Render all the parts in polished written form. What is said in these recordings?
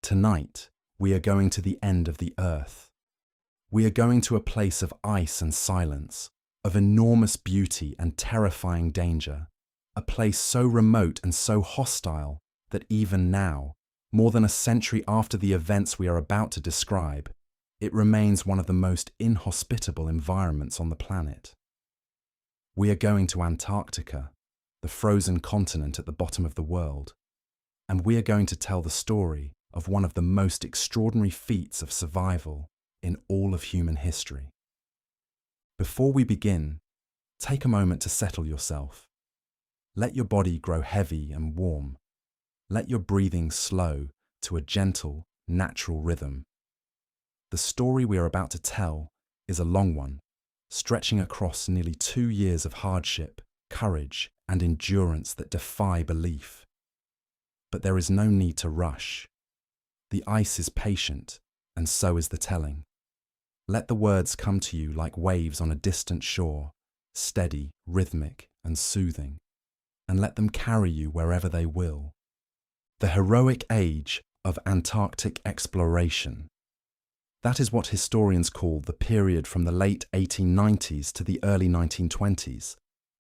Tonight, we are going to the end of the earth. We are going to a place of ice and silence, of enormous beauty and terrifying danger, a place so remote and so hostile that even now, more than a century after the events we are about to describe, it remains one of the most inhospitable environments on the planet. We are going to Antarctica, the frozen continent at the bottom of the world, and we are going to tell the story of one of the most extraordinary feats of survival in all of human history. Before we begin, take a moment to settle yourself. Let your body grow heavy and warm. Let your breathing slow to a gentle, natural rhythm. The story we are about to tell is a long one, stretching across nearly 2 years of hardship, courage, and endurance that defy belief. But there is no need to rush. The ice is patient, and so is the telling. Let the words come to you like waves on a distant shore, steady, rhythmic, and soothing, and let them carry you wherever they will. The heroic age of Antarctic exploration. That is what historians call the period from the late 1890s to the early 1920s,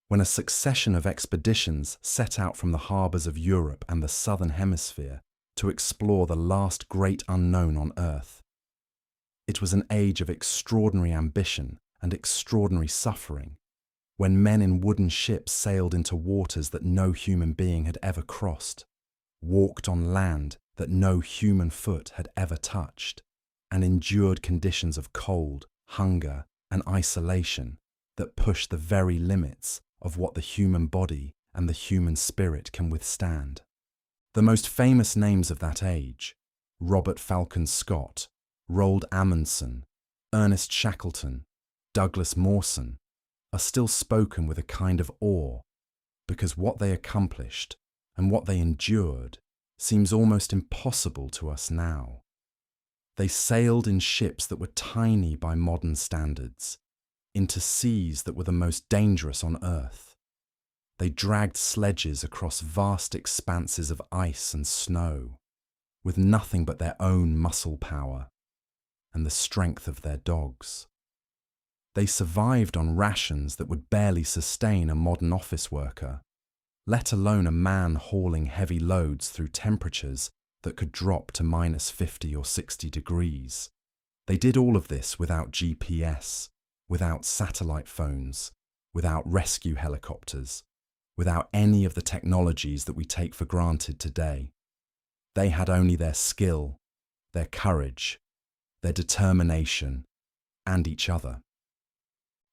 when a succession of expeditions set out from the harbours of Europe and the Southern Hemisphere to explore the last great unknown on Earth. It was an age of extraordinary ambition and extraordinary suffering, when men in wooden ships sailed into waters that no human being had ever crossed, walked on land that no human foot had ever touched, and endured conditions of cold, hunger, and isolation that pushed the very limits of what the human body and the human spirit can withstand. The most famous names of that age, Robert Falcon Scott, Roald Amundsen, Ernest Shackleton, Douglas Mawson, are still spoken with a kind of awe, because what they accomplished and what they endured seems almost impossible to us now. They sailed in ships that were tiny by modern standards, into seas that were the most dangerous on Earth. They dragged sledges across vast expanses of ice and snow, with nothing but their own muscle power and the strength of their dogs. They survived on rations that would barely sustain a modern office worker, let alone a man hauling heavy loads through temperatures that could drop to -50 or 60 degrees. They did all of this without GPS, without satellite phones, without rescue helicopters, without any of the technologies that we take for granted today. They had only their skill, their courage, their determination, and each other.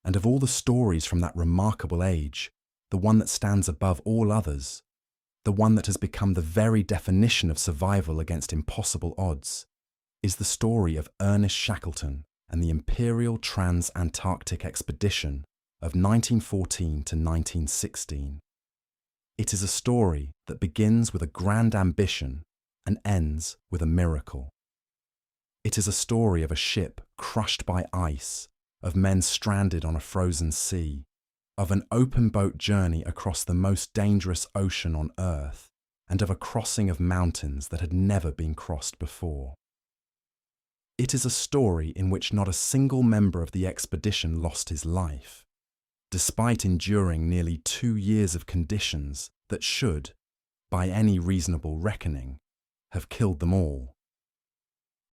And of all the stories from that remarkable age, the one that stands above all others, the one that has become the very definition of survival against impossible odds, is the story of Ernest Shackleton and the Imperial Trans-Antarctic expedition of 1914 to 1916. It is a story that begins with a grand ambition and ends with a miracle. It is a story of a ship crushed by ice, of men stranded on a frozen sea, of an open boat journey across the most dangerous ocean on Earth, and of a crossing of mountains that had never been crossed before. It is a story in which not a single member of the expedition lost his life, despite enduring nearly 2 years of conditions that should, by any reasonable reckoning, have killed them all.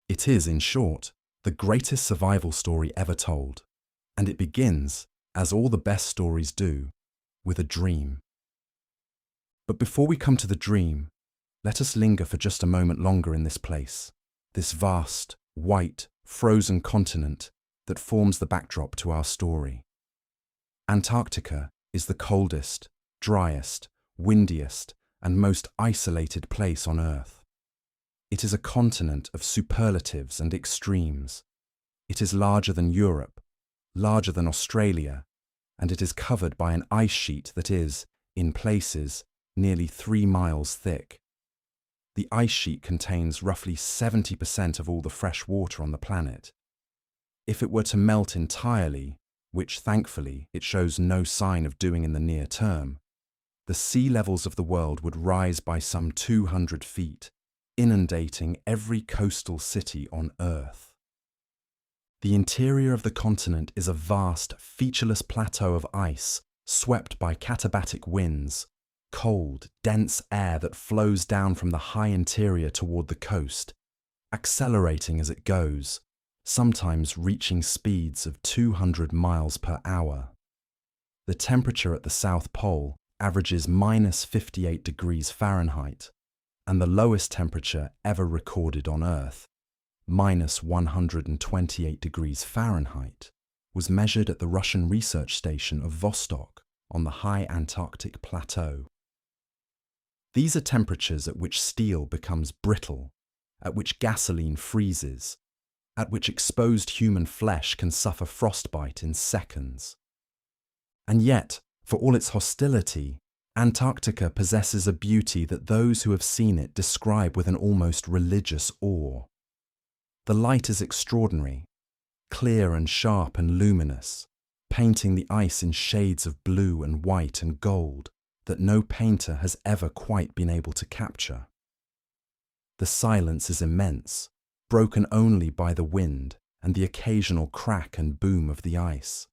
It is, in short, the greatest survival story ever told, and it begins, as all the best stories do, with a dream. But before we come to the dream, let us linger for just a moment longer in this place, this vast, white, frozen continent that forms the backdrop to our story. Antarctica is the coldest, driest, windiest, and most isolated place on Earth. It is a continent of superlatives and extremes. It is larger than Europe, larger than Australia, and it is covered by an ice sheet that is, in places, nearly 3 miles thick. The ice sheet contains roughly 70% of all the fresh water on the planet. If it were to melt entirely, which thankfully it shows no sign of doing in the near term, the sea levels of the world would rise by some 200 feet, inundating every coastal city on Earth. The interior of the continent is a vast, featureless plateau of ice swept by katabatic winds, cold, dense air that flows down from the high interior toward the coast, accelerating as it goes, sometimes reaching speeds of 200 miles per hour. The temperature at the South Pole averages -58 degrees Fahrenheit, and the lowest temperature ever recorded on Earth, -128 degrees Fahrenheit, was measured at the Russian research station of Vostok on the high Antarctic plateau. These are temperatures at which steel becomes brittle, at which gasoline freezes, at which exposed human flesh can suffer frostbite in seconds. And yet, for all its hostility, Antarctica possesses a beauty that those who have seen it describe with an almost religious awe. The light is extraordinary, clear and sharp and luminous, painting the ice in shades of blue and white and gold that no painter has ever quite been able to capture. The silence is immense, broken only by the wind and the occasional crack and boom of the ice.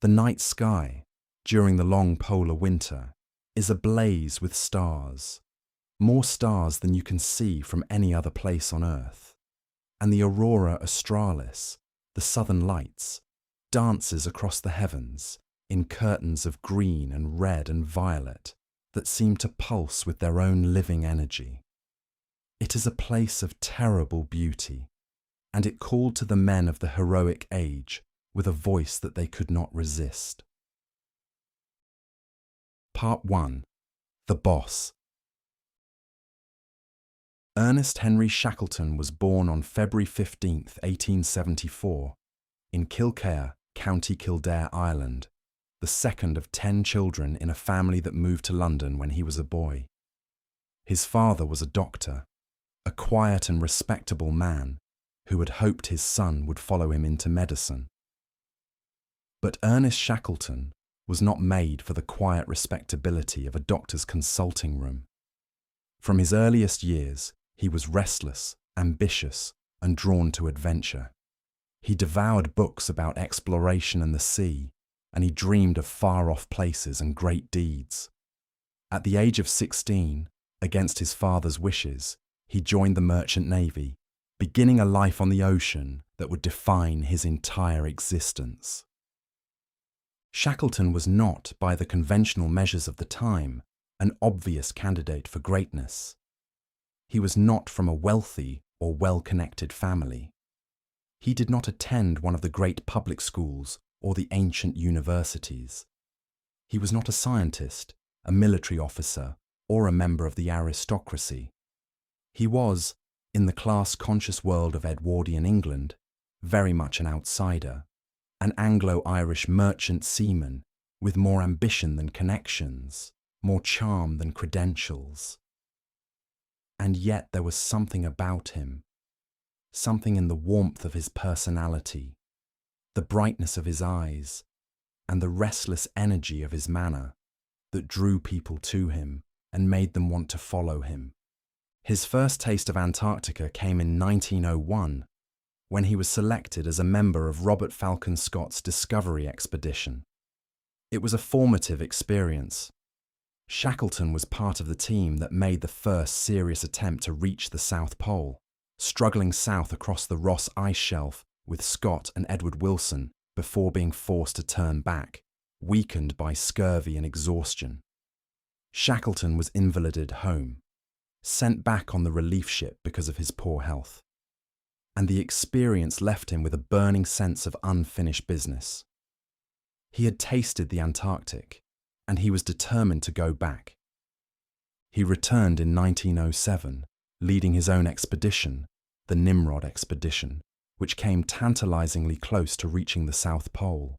The night sky, during the long polar winter, is ablaze with stars, more stars than you can see from any other place on Earth. And the aurora australis, the southern lights, dances across the heavens in curtains of green and red and violet that seem to pulse with their own living energy. It is a place of terrible beauty, and it called to the men of the heroic age with a voice that they could not resist. Part 1. The Boss. Ernest Henry Shackleton was born on February 15, 1874, in Kilcare, County Kildare, Ireland, the second of 10 children in a family that moved to London when he was a boy. His father was a doctor, a quiet and respectable man who had hoped his son would follow him into medicine. But Ernest Shackleton was not made for the quiet respectability of a doctor's consulting room. From his earliest years, he was restless, ambitious, and drawn to adventure. He devoured books about exploration and the sea, and he dreamed of far-off places and great deeds. At the age of 16, against his father's wishes, he joined the merchant navy, beginning a life on the ocean that would define his entire existence. Shackleton was not, by the conventional measures of the time, an obvious candidate for greatness. He was not from a wealthy or well-connected family. He did not attend one of the great public schools or the ancient universities. He was not a scientist, a military officer, or a member of the aristocracy. He was, in the class-conscious world of Edwardian England, very much an outsider, an Anglo-Irish merchant seaman with more ambition than connections, more charm than credentials. And yet there was something about him, something in the warmth of his personality, the brightness of his eyes, and the restless energy of his manner that drew people to him and made them want to follow him. His first taste of Antarctica came in 1901, when he was selected as a member of Robert Falcon Scott's Discovery expedition. It was a formative experience. Shackleton was part of the team that made the first serious attempt to reach the South Pole, struggling south across the Ross Ice Shelf with Scott and Edward Wilson before being forced to turn back, weakened by scurvy and exhaustion. Shackleton was invalided home, sent back on the relief ship because of his poor health, and the experience left him with a burning sense of unfinished business. He had tasted the Antarctic, and he was determined to go back. He returned in 1907, leading his own expedition, the Nimrod expedition, which came tantalizingly close to reaching the South Pole.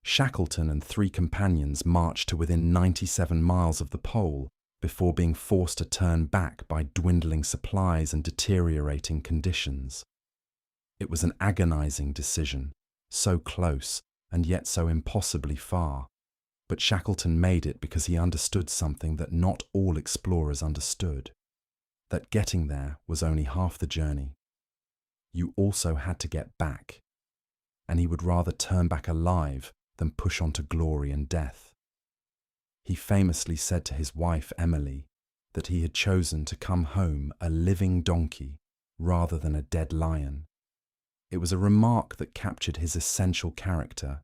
Shackleton and 3 companions marched to within 97 miles of the pole before being forced to turn back by dwindling supplies and deteriorating conditions. It was an agonizing decision, so close and yet so impossibly far, but Shackleton made it because he understood something that not all explorers understood. that getting there was only half the journey. You also had to get back, and he would rather turn back alive than push on to glory and death. He famously said to his wife Emily that he had chosen to come home a living donkey rather than a dead lion. It was a remark that captured his essential character,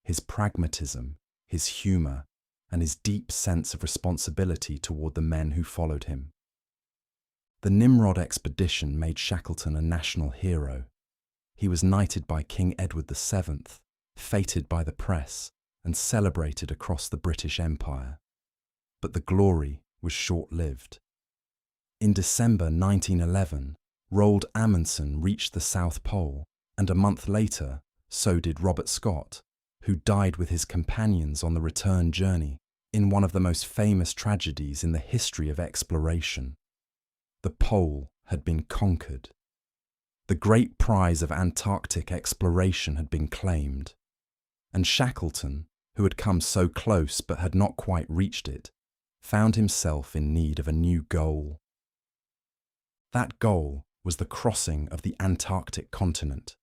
his pragmatism, his humour, and his deep sense of responsibility toward the men who followed him. The Nimrod expedition made Shackleton a national hero. He was knighted by King Edward VII, feted by the press, and celebrated across the British Empire. But the glory was short-lived. In December 1911, Roald Amundsen reached the South Pole, and a month later, so did Robert Scott, who died with his companions on the return journey in one of the most famous tragedies in the history of exploration. The pole had been conquered. The great prize of Antarctic exploration had been claimed, and Shackleton, who had come so close but had not quite reached it, found himself in need of a new goal. That goal was the crossing of the Antarctic continent.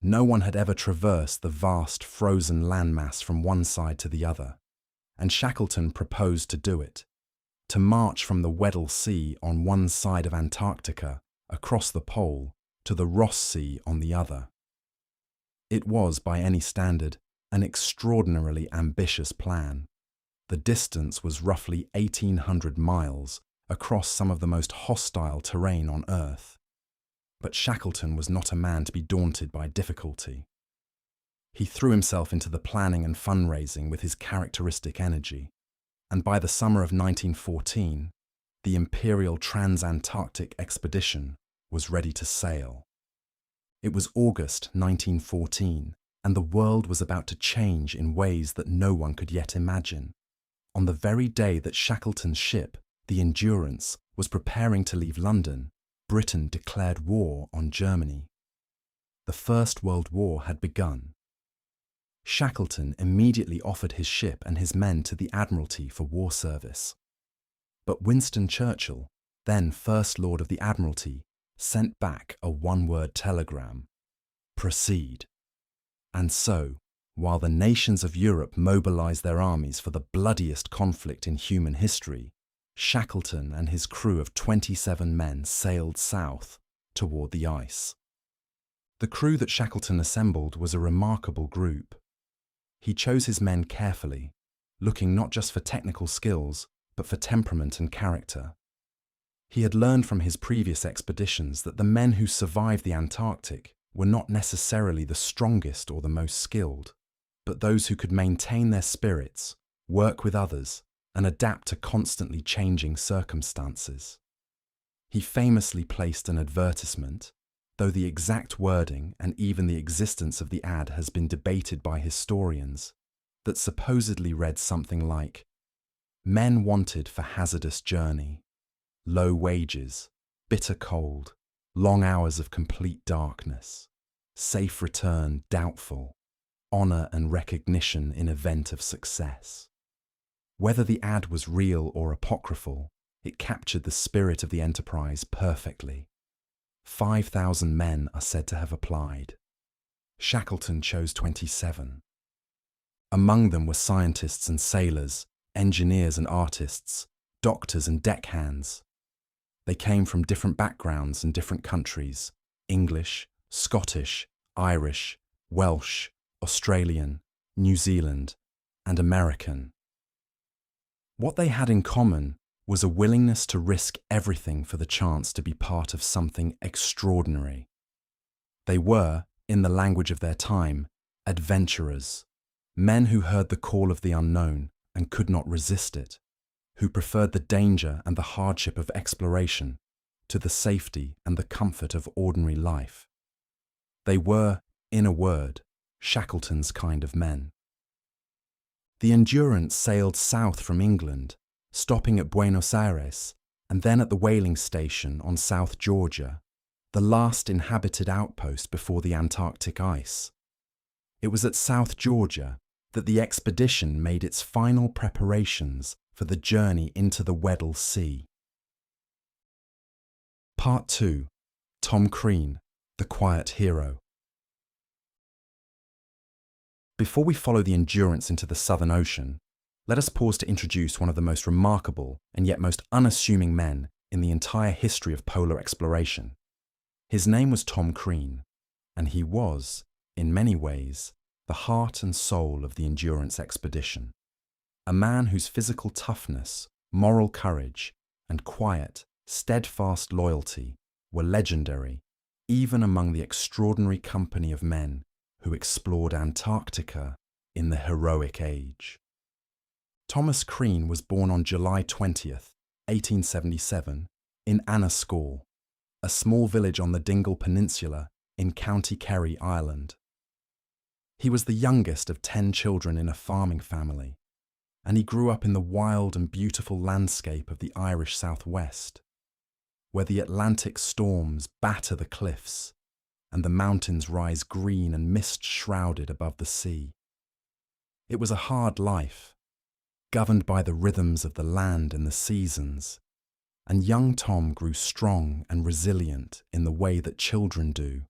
No one had ever traversed the vast frozen landmass from one side to the other, and Shackleton proposed to do it, to march from the Weddell Sea on one side of Antarctica across the pole to the Ross Sea on the other. It was, by any standard, an extraordinarily ambitious plan. The distance was roughly 1,800 miles across some of the most hostile terrain on Earth. But Shackleton was not a man to be daunted by difficulty. He threw himself into the planning and fundraising with his characteristic energy, and by the summer of 1914, the Imperial Trans-Antarctic expedition was ready to sail. It was August 1914, and the world was about to change in ways that no one could yet imagine. On the very day that Shackleton's ship, the Endurance, was preparing to leave London, Britain declared war on Germany. The First World War had begun. Shackleton immediately offered his ship and his men to the Admiralty for war service. But Winston Churchill, then First Lord of the Admiralty, sent back a one-word telegram: proceed. And so, while the nations of Europe mobilized their armies for the bloodiest conflict in human history, Shackleton and his crew of 27 men sailed south toward the ice. The crew that Shackleton assembled was a remarkable group. He chose his men carefully, looking not just for technical skills, but for temperament and character. He had learned from his previous expeditions that the men who survived the Antarctic were not necessarily the strongest or the most skilled, but those who could maintain their spirits, work with others, and adapt to constantly changing circumstances. He famously placed an advertisement, though the exact wording and even the existence of the ad has been debated by historians, that supposedly read something like, "Men wanted for hazardous journey, low wages, bitter cold, long hours of complete darkness, safe return doubtful, honour and recognition in event of success." Whether the ad was real or apocryphal, it captured the spirit of the enterprise perfectly. 5,000 men are said to have applied. Shackleton chose 27. Among them were scientists and sailors, engineers and artists, doctors and deckhands. They came from different backgrounds and different countries: English, Scottish, Irish, Welsh, Australian, New Zealand, and American. What they had in common was a willingness to risk everything for the chance to be part of something extraordinary. They were, in the language of their time, adventurers, men who heard the call of the unknown and could not resist it, who preferred the danger and the hardship of exploration to the safety and the comfort of ordinary life. They were, in a word, Shackleton's kind of men. The Endurance sailed south from England, stopping at Buenos Aires and then at the whaling station on South Georgia, the last inhabited outpost before the Antarctic ice. It was at South Georgia that the expedition made its final preparations for the journey into the Weddell Sea. Part 2. Tom Crean, the Quiet Hero. Before we follow the Endurance into the Southern Ocean, let us pause to introduce one of the most remarkable and yet most unassuming men in the entire history of polar exploration. His name was Tom Crean, and he was, in many ways, the heart and soul of the Endurance expedition. A man whose physical toughness, moral courage, and quiet, steadfast loyalty were legendary even among the extraordinary company of men who explored Antarctica in the heroic age. Thomas Crean was born on July 20th, 1877, in Annascaul, a small village on the Dingle Peninsula in County Kerry, Ireland. He was the youngest of 10 children in a farming family, and he grew up in the wild and beautiful landscape of the Irish southwest, where the Atlantic storms batter the cliffs and the mountains rise green and mist-shrouded above the sea. It was a hard life, governed by the rhythms of the land and the seasons, and young Tom grew strong and resilient in the way that children do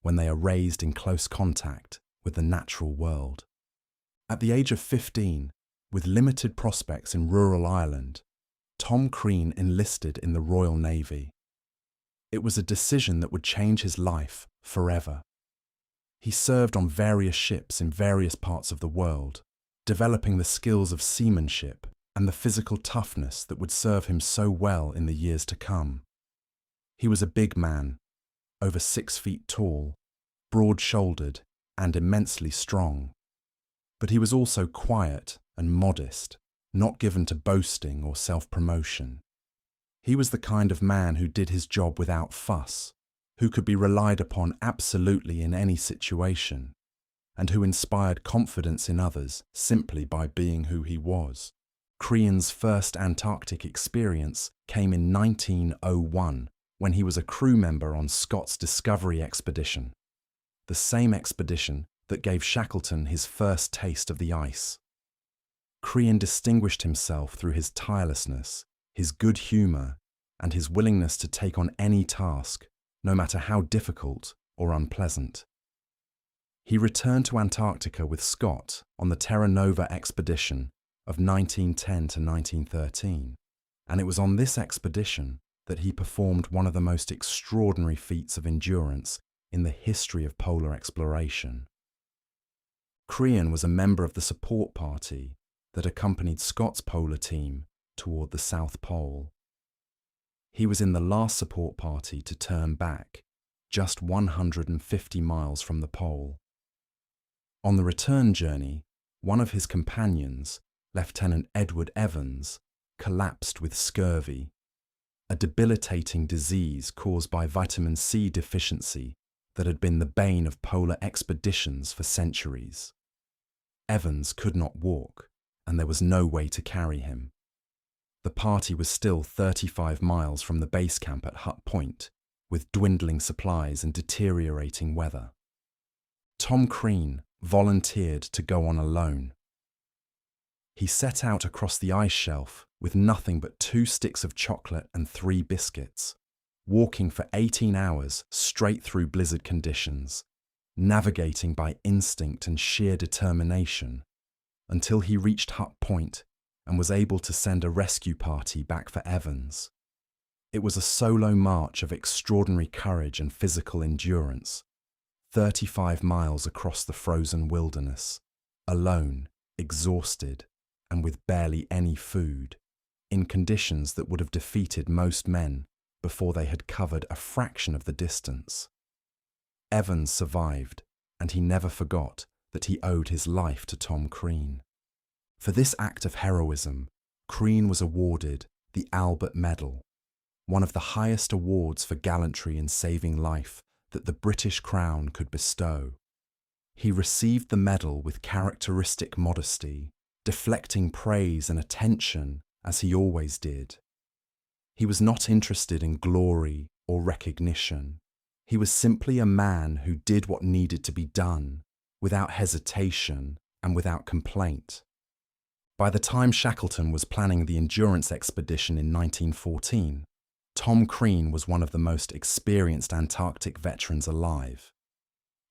when they are raised in close contact with the natural world. At the age of 15, with limited prospects in rural Ireland, Tom Crean enlisted in the Royal Navy. It was a decision that would change his life forever. He served on various ships in various parts of the world, developing the skills of seamanship and the physical toughness that would serve him so well in the years to come. He was a big man, over 6 feet tall, broad-shouldered, and immensely strong. But he was also quiet and modest, not given to boasting or self-promotion. He was the kind of man who did his job without fuss, who could be relied upon absolutely in any situation, and who inspired confidence in others simply by being who he was. Crean's first Antarctic experience came in 1901, when he was a crew member on Scott's Discovery expedition, the same expedition that gave Shackleton his first taste of the ice. Crean distinguished himself through his tirelessness, his good humour, and his willingness to take on any task, no matter how difficult or unpleasant. He returned to Antarctica with Scott on the Terra Nova expedition of 1910 to 1913, and it was on this expedition that he performed one of the most extraordinary feats of endurance in the history of polar exploration. Crean was a member of the support party that accompanied Scott's polar team toward the South Pole. He was in the last support party to turn back, just 150 miles from the pole. On the return journey, one of his companions, Lieutenant Edward Evans, collapsed with scurvy, a debilitating disease caused by vitamin C deficiency that had been the bane of polar expeditions for centuries. Evans could not walk, and there was no way to carry him. The party was still 35 miles from the base camp at Hut Point, with dwindling supplies and deteriorating weather. Tom Crean volunteered to go on alone. He set out across the ice shelf with nothing but 2 sticks of chocolate and 3 biscuits, walking for 18 hours straight through blizzard conditions, navigating by instinct and sheer determination, until he reached Hut Point and was able to send a rescue party back for Evans. It was a solo march of extraordinary courage and physical endurance, 35 miles across the frozen wilderness, alone, exhausted, and with barely any food, in conditions that would have defeated most men before they had covered a fraction of the distance. Evans survived, and he never forgot that he owed his life to Tom Crean. For this act of heroism, Crean was awarded the Albert Medal, one of the highest awards for gallantry in saving life that the British Crown could bestow. He received the medal with characteristic modesty, deflecting praise and attention as he always did. He was not interested in glory or recognition. He was simply a man who did what needed to be done, without hesitation and without complaint. By the time Shackleton was planning the Endurance expedition in 1914, Tom Crean was one of the most experienced Antarctic veterans alive.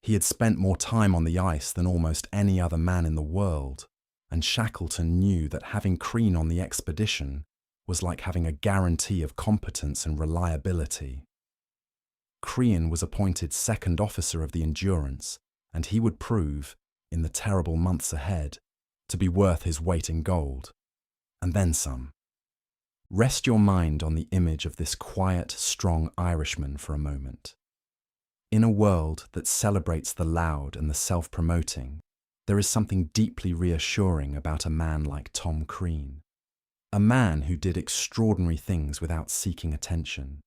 He had spent more time on the ice than almost any other man in the world, and Shackleton knew that having Crean on the expedition was like having a guarantee of competence and reliability. Crean was appointed second officer of the Endurance, and he would prove, in the terrible months ahead, to be worth his weight in gold, and then some. Rest your mind on the image of this quiet, strong Irishman for a moment. In a world that celebrates the loud and the self-promoting, there is something deeply reassuring about a man like Tom Crean. A man who did extraordinary things without seeking attention,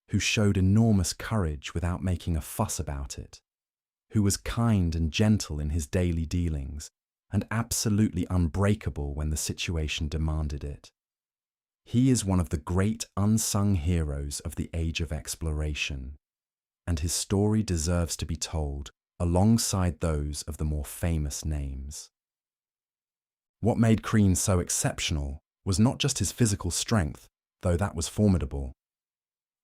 who showed enormous courage without making a fuss about it, who was kind and gentle in his daily dealings, and absolutely unbreakable when the situation demanded it. He is one of the great unsung heroes of the age of exploration, and his story deserves to be told alongside those of the more famous names. What made Crean so exceptional was not just his physical strength, though that was formidable.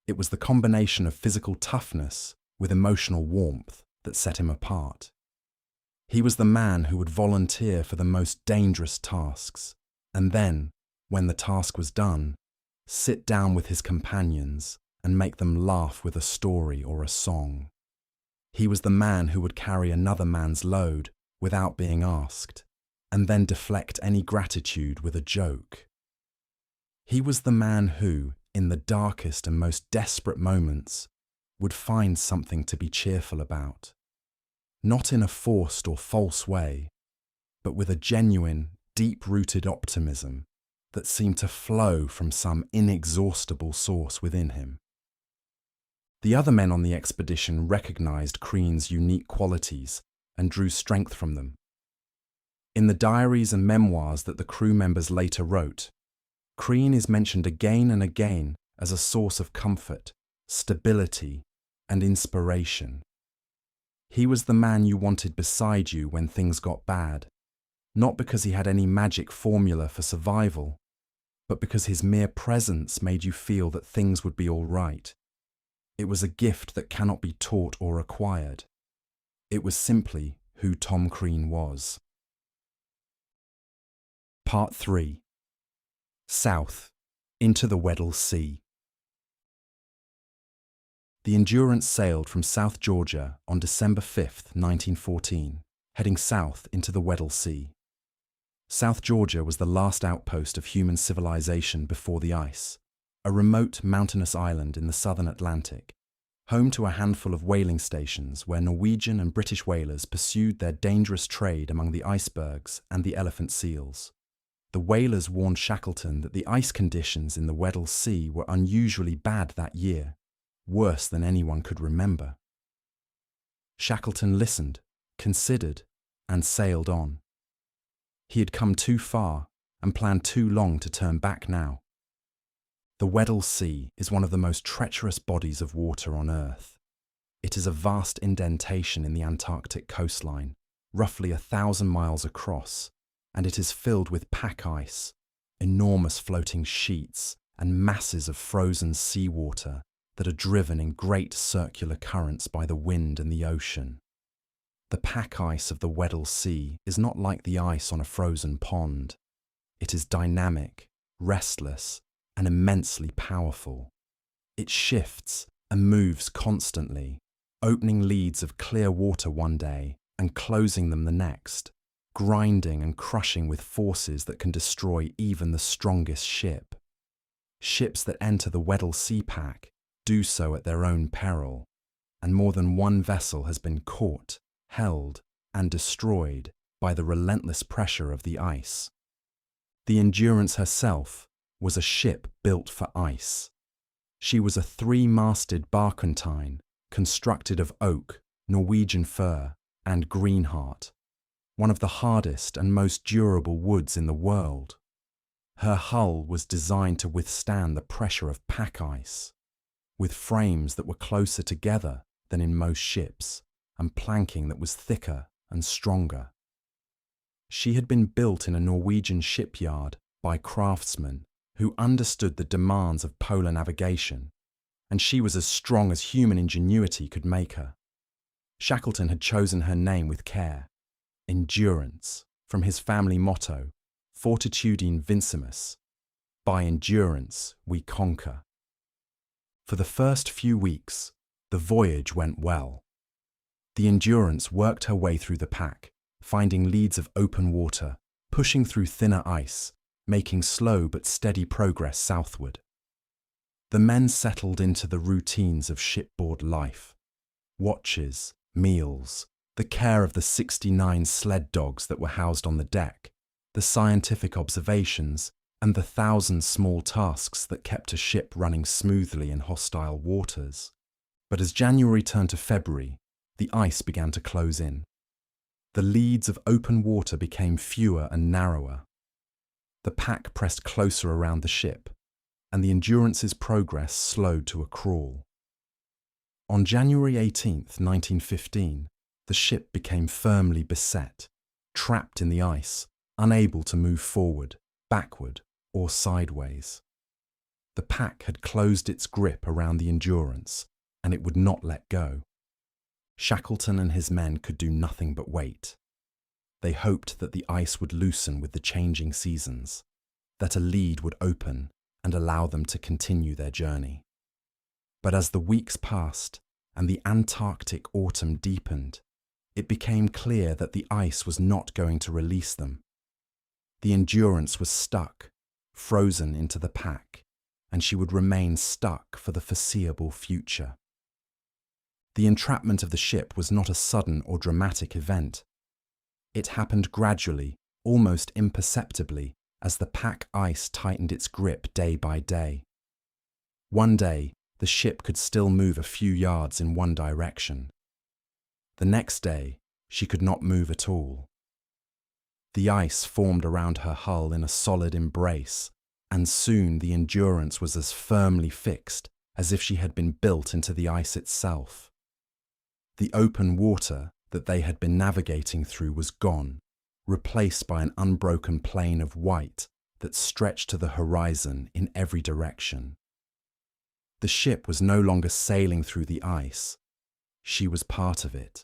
It was the combination of physical toughness with emotional warmth that set him apart. He was the man who would volunteer for the most dangerous tasks, and then, when the task was done, sit down with his companions and make them laugh with a story or a song. He was the man who would carry another man's load without being asked, and then deflect any gratitude with a joke. He was the man who, in the darkest and most desperate moments, would find something to be cheerful about. Not in a forced or false way, but with a genuine, deep-rooted optimism that seemed to flow from some inexhaustible source within him. The other men on the expedition recognized Crean's unique qualities and drew strength from them. In the diaries and memoirs that the crew members later wrote, Crean is mentioned again and again as a source of comfort, stability, and inspiration. He was the man you wanted beside you when things got bad, not because he had any magic formula for survival, but because his mere presence made you feel that things would be all right. It was a gift that cannot be taught or acquired. It was simply who Tom Crean was. Part 3. South, into the Weddell Sea. The Endurance sailed from South Georgia on December 5, 1914, heading south into the Weddell Sea. South Georgia was the last outpost of human civilization before the ice, a remote mountainous island in the southern Atlantic, home to a handful of whaling stations where Norwegian and British whalers pursued their dangerous trade among the icebergs and the elephant seals. The whalers warned Shackleton that the ice conditions in the Weddell Sea were unusually bad that year, worse than anyone could remember. Shackleton listened, considered, and sailed on. He had come too far and planned too long to turn back now. The Weddell Sea is one of the most treacherous bodies of water on Earth. It is a vast indentation in the Antarctic coastline, roughly 1,000 miles across, and it is filled with pack ice, enormous floating sheets, and masses of frozen seawater that are driven in great circular currents by the wind and the ocean. The pack ice of the Weddell Sea is not like the ice on a frozen pond. It is dynamic, restless, and immensely powerful. It shifts and moves constantly, opening leads of clear water one day and closing them the next, grinding and crushing with forces that can destroy even the strongest ship. Ships that enter the Weddell Sea pack do so at their own peril, and more than one vessel has been caught, held, and destroyed by the relentless pressure of the ice. The Endurance herself was a ship built for ice. She was a 3-masted barkentine constructed of oak, Norwegian fir, and greenheart, one of the hardest and most durable woods in the world. Her hull was designed to withstand the pressure of pack ice, with frames that were closer together than in most ships, and planking that was thicker and stronger. She had been built in a Norwegian shipyard by craftsmen who understood the demands of polar navigation, and she was as strong as human ingenuity could make her. Shackleton had chosen her name with care, Endurance, from his family motto, Fortitudine Vincimus, by endurance we conquer. For the first few weeks, the voyage went well. The Endurance worked her way through the pack, finding leads of open water, pushing through thinner ice, making slow but steady progress southward. The men settled into the routines of shipboard life: watches, meals, the care of the 69 sled dogs that were housed on the deck, the scientific observations, and the 1,000 small tasks that kept a ship running smoothly in hostile waters. But as January turned to February, the ice began to close in. The leads of open water became fewer and narrower. The pack pressed closer around the ship, and the Endurance's progress slowed to a crawl. On January 18, 1915, the ship became firmly beset, trapped in the ice, unable to move forward, backward, or sideways. The pack had closed its grip around the Endurance, and it would not let go. Shackleton and his men could do nothing but wait. They hoped that the ice would loosen with the changing seasons, that a lead would open and allow them to continue their journey. But as the weeks passed and the Antarctic autumn deepened, it became clear that the ice was not going to release them. The Endurance was stuck, frozen into the pack, and she would remain stuck for the foreseeable future. The entrapment of the ship was not a sudden or dramatic event. It happened gradually, almost imperceptibly, as the pack ice tightened its grip day by day. One day, the ship could still move a few yards in one direction. The next day, she could not move at all. The ice formed around her hull in a solid embrace, and soon the Endurance was as firmly fixed as if she had been built into the ice itself. The open water that they had been navigating through was gone, replaced by an unbroken plain of white that stretched to the horizon in every direction. The ship was no longer sailing through the ice. She was part of it.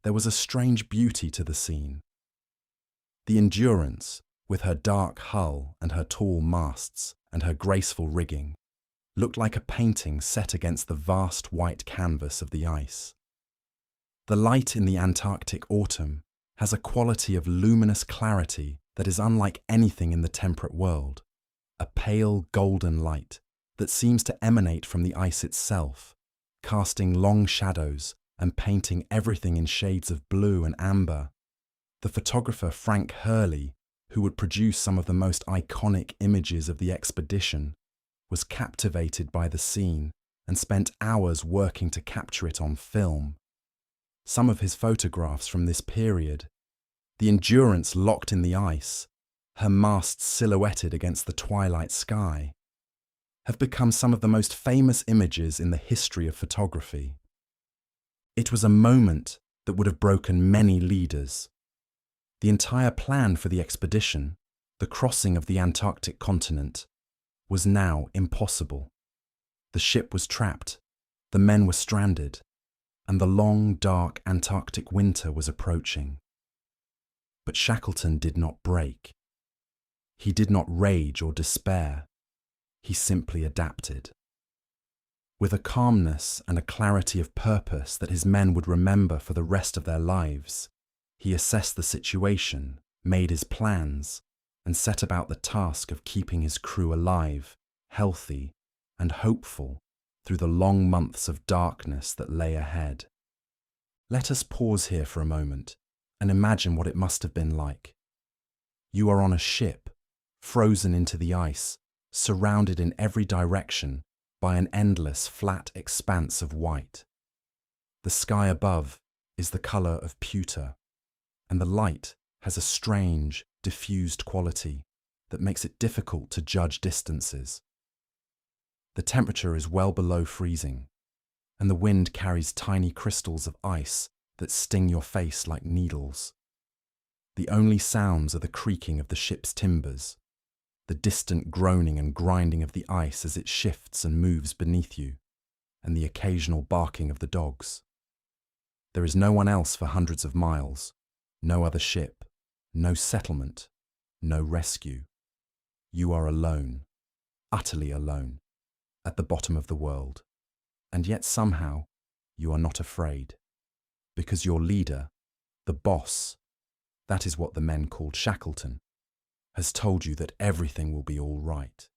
There was a strange beauty to the scene. The Endurance, with her dark hull and her tall masts and her graceful rigging, looked like a painting set against the vast white canvas of the ice. The light in the Antarctic autumn has a quality of luminous clarity that is unlike anything in the temperate world, a pale golden light that seems to emanate from the ice itself, casting long shadows and painting everything in shades of blue and amber. The photographer Frank Hurley, who would produce some of the most iconic images of the expedition, was captivated by the scene and spent hours working to capture it on film. Some of his photographs from this period, the Endurance locked in the ice, her masts silhouetted against the twilight sky, have become some of the most famous images in the history of photography. It was a moment that would have broken many leaders. The entire plan for the expedition, the crossing of the Antarctic continent, was now impossible. The ship was trapped, the men were stranded, and the long, dark Antarctic winter was approaching. But Shackleton did not break. He did not rage or despair. He simply adapted. With a calmness and a clarity of purpose that his men would remember for the rest of their lives, he assessed the situation, made his plans, and set about the task of keeping his crew alive, healthy, and hopeful through the long months of darkness that lay ahead. Let us pause here for a moment and imagine what it must have been like. You are on a ship, frozen into the ice, surrounded in every direction by an endless flat expanse of white. The sky above is the colour of pewter, and the light has a strange, diffused quality that makes it difficult to judge distances. The temperature is well below freezing, and the wind carries tiny crystals of ice that sting your face like needles. The only sounds are the creaking of the ship's timbers, the distant groaning and grinding of the ice as it shifts and moves beneath you, and the occasional barking of the dogs. There is no one else for hundreds of miles, no other ship, no settlement, no rescue. You are alone, utterly alone, at the bottom of the world, and yet somehow you are not afraid, because your leader, the boss, that is what the men called Shackleton, has told you that everything will be all right,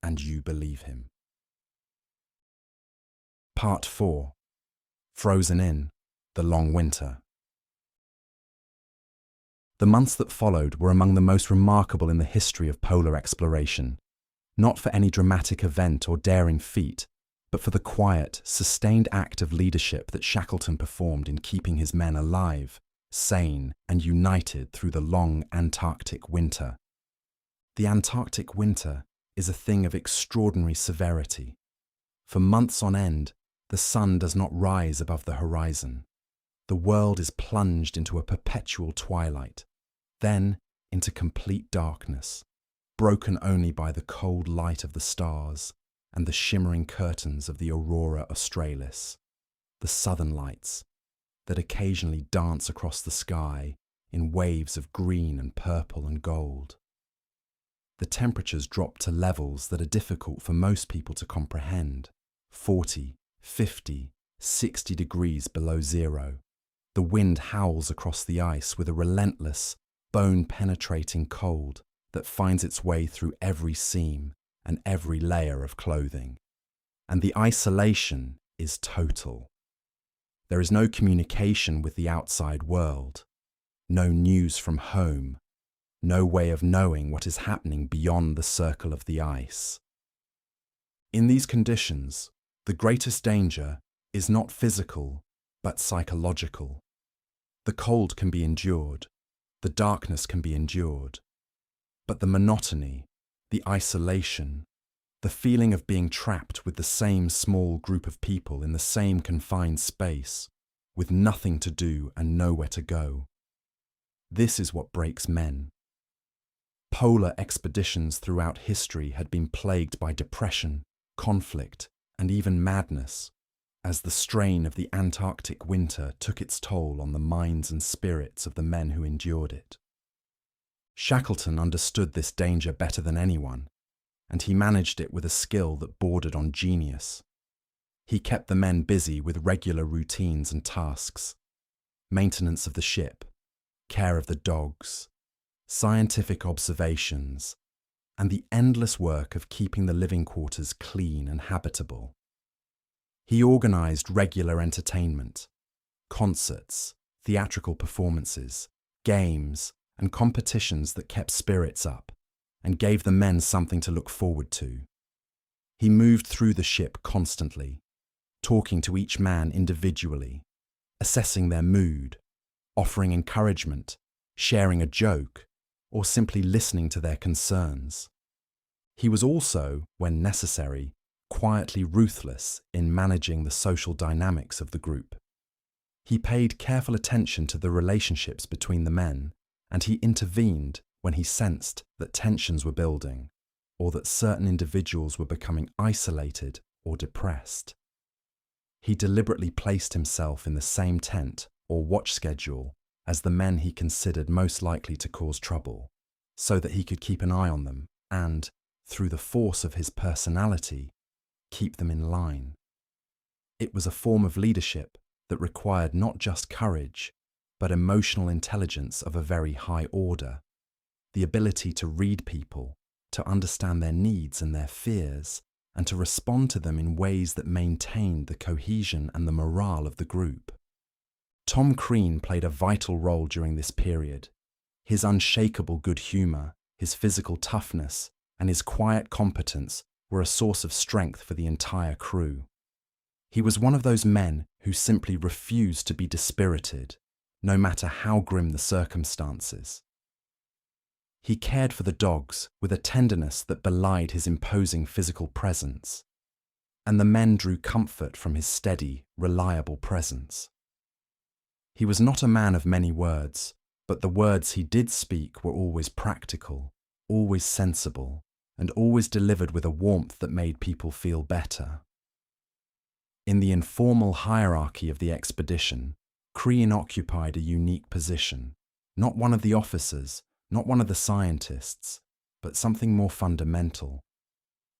and you believe him. Part 4. Frozen in the long winter. The months that followed were among the most remarkable in the history of polar exploration, not for any dramatic event or daring feat, but for the quiet, sustained act of leadership that Shackleton performed in keeping his men alive, sane, and united through the long Antarctic winter. The Antarctic winter is a thing of extraordinary severity. For months on end, the sun does not rise above the horizon. The world is plunged into a perpetual twilight, then into complete darkness, broken only by the cold light of the stars and the shimmering curtains of the aurora australis, the southern lights that occasionally dance across the sky in waves of green and purple and gold. The temperatures drop to levels that are difficult for most people to comprehend, 40, 50, 60 degrees below zero. The wind howls across the ice with a relentless, bone-penetrating cold that finds its way through every seam and every layer of clothing. And the isolation is total. There is no communication with the outside world, no news from home, no way of knowing what is happening beyond the circle of the ice. In these conditions, the greatest danger is not physical, but psychological. The cold can be endured, the darkness can be endured, but the monotony, the isolation, the feeling of being trapped with the same small group of people in the same confined space, with nothing to do and nowhere to go. This is what breaks men. Polar expeditions throughout history had been plagued by depression, conflict, and even madness, as the strain of the Antarctic winter took its toll on the minds and spirits of the men who endured it. Shackleton understood this danger better than anyone, and he managed it with a skill that bordered on genius. He kept the men busy with regular routines and tasks: maintenance of the ship, care of the dogs, scientific observations, and the endless work of keeping the living quarters clean and habitable. He organised regular entertainment, concerts, theatrical performances, games, and competitions that kept spirits up and gave the men something to look forward to. He moved through the ship constantly, talking to each man individually, assessing their mood, offering encouragement, sharing a joke, or simply listening to their concerns. He was also, when necessary, quietly ruthless in managing the social dynamics of the group. He paid careful attention to the relationships between the men, and he intervened when he sensed that tensions were building, or that certain individuals were becoming isolated or depressed. He deliberately placed himself in the same tent or watch schedule as the men he considered most likely to cause trouble, so that he could keep an eye on them and, through the force of his personality, keep them in line. It was a form of leadership that required not just courage, but emotional intelligence of a very high order, the ability to read people, to understand their needs and their fears, and to respond to them in ways that maintained the cohesion and the morale of the group. Tom Crean played a vital role during this period. His unshakable good humour, his physical toughness, and his quiet competence were a source of strength for the entire crew. He was one of those men who simply refused to be dispirited, no matter how grim the circumstances. He cared for the dogs with a tenderness that belied his imposing physical presence, and the men drew comfort from his steady, reliable presence. He was not a man of many words, but the words he did speak were always practical, always sensible, and always delivered with a warmth that made people feel better. In the informal hierarchy of the expedition, Crean occupied a unique position, not one of the officers, not one of the scientists, but something more fundamental.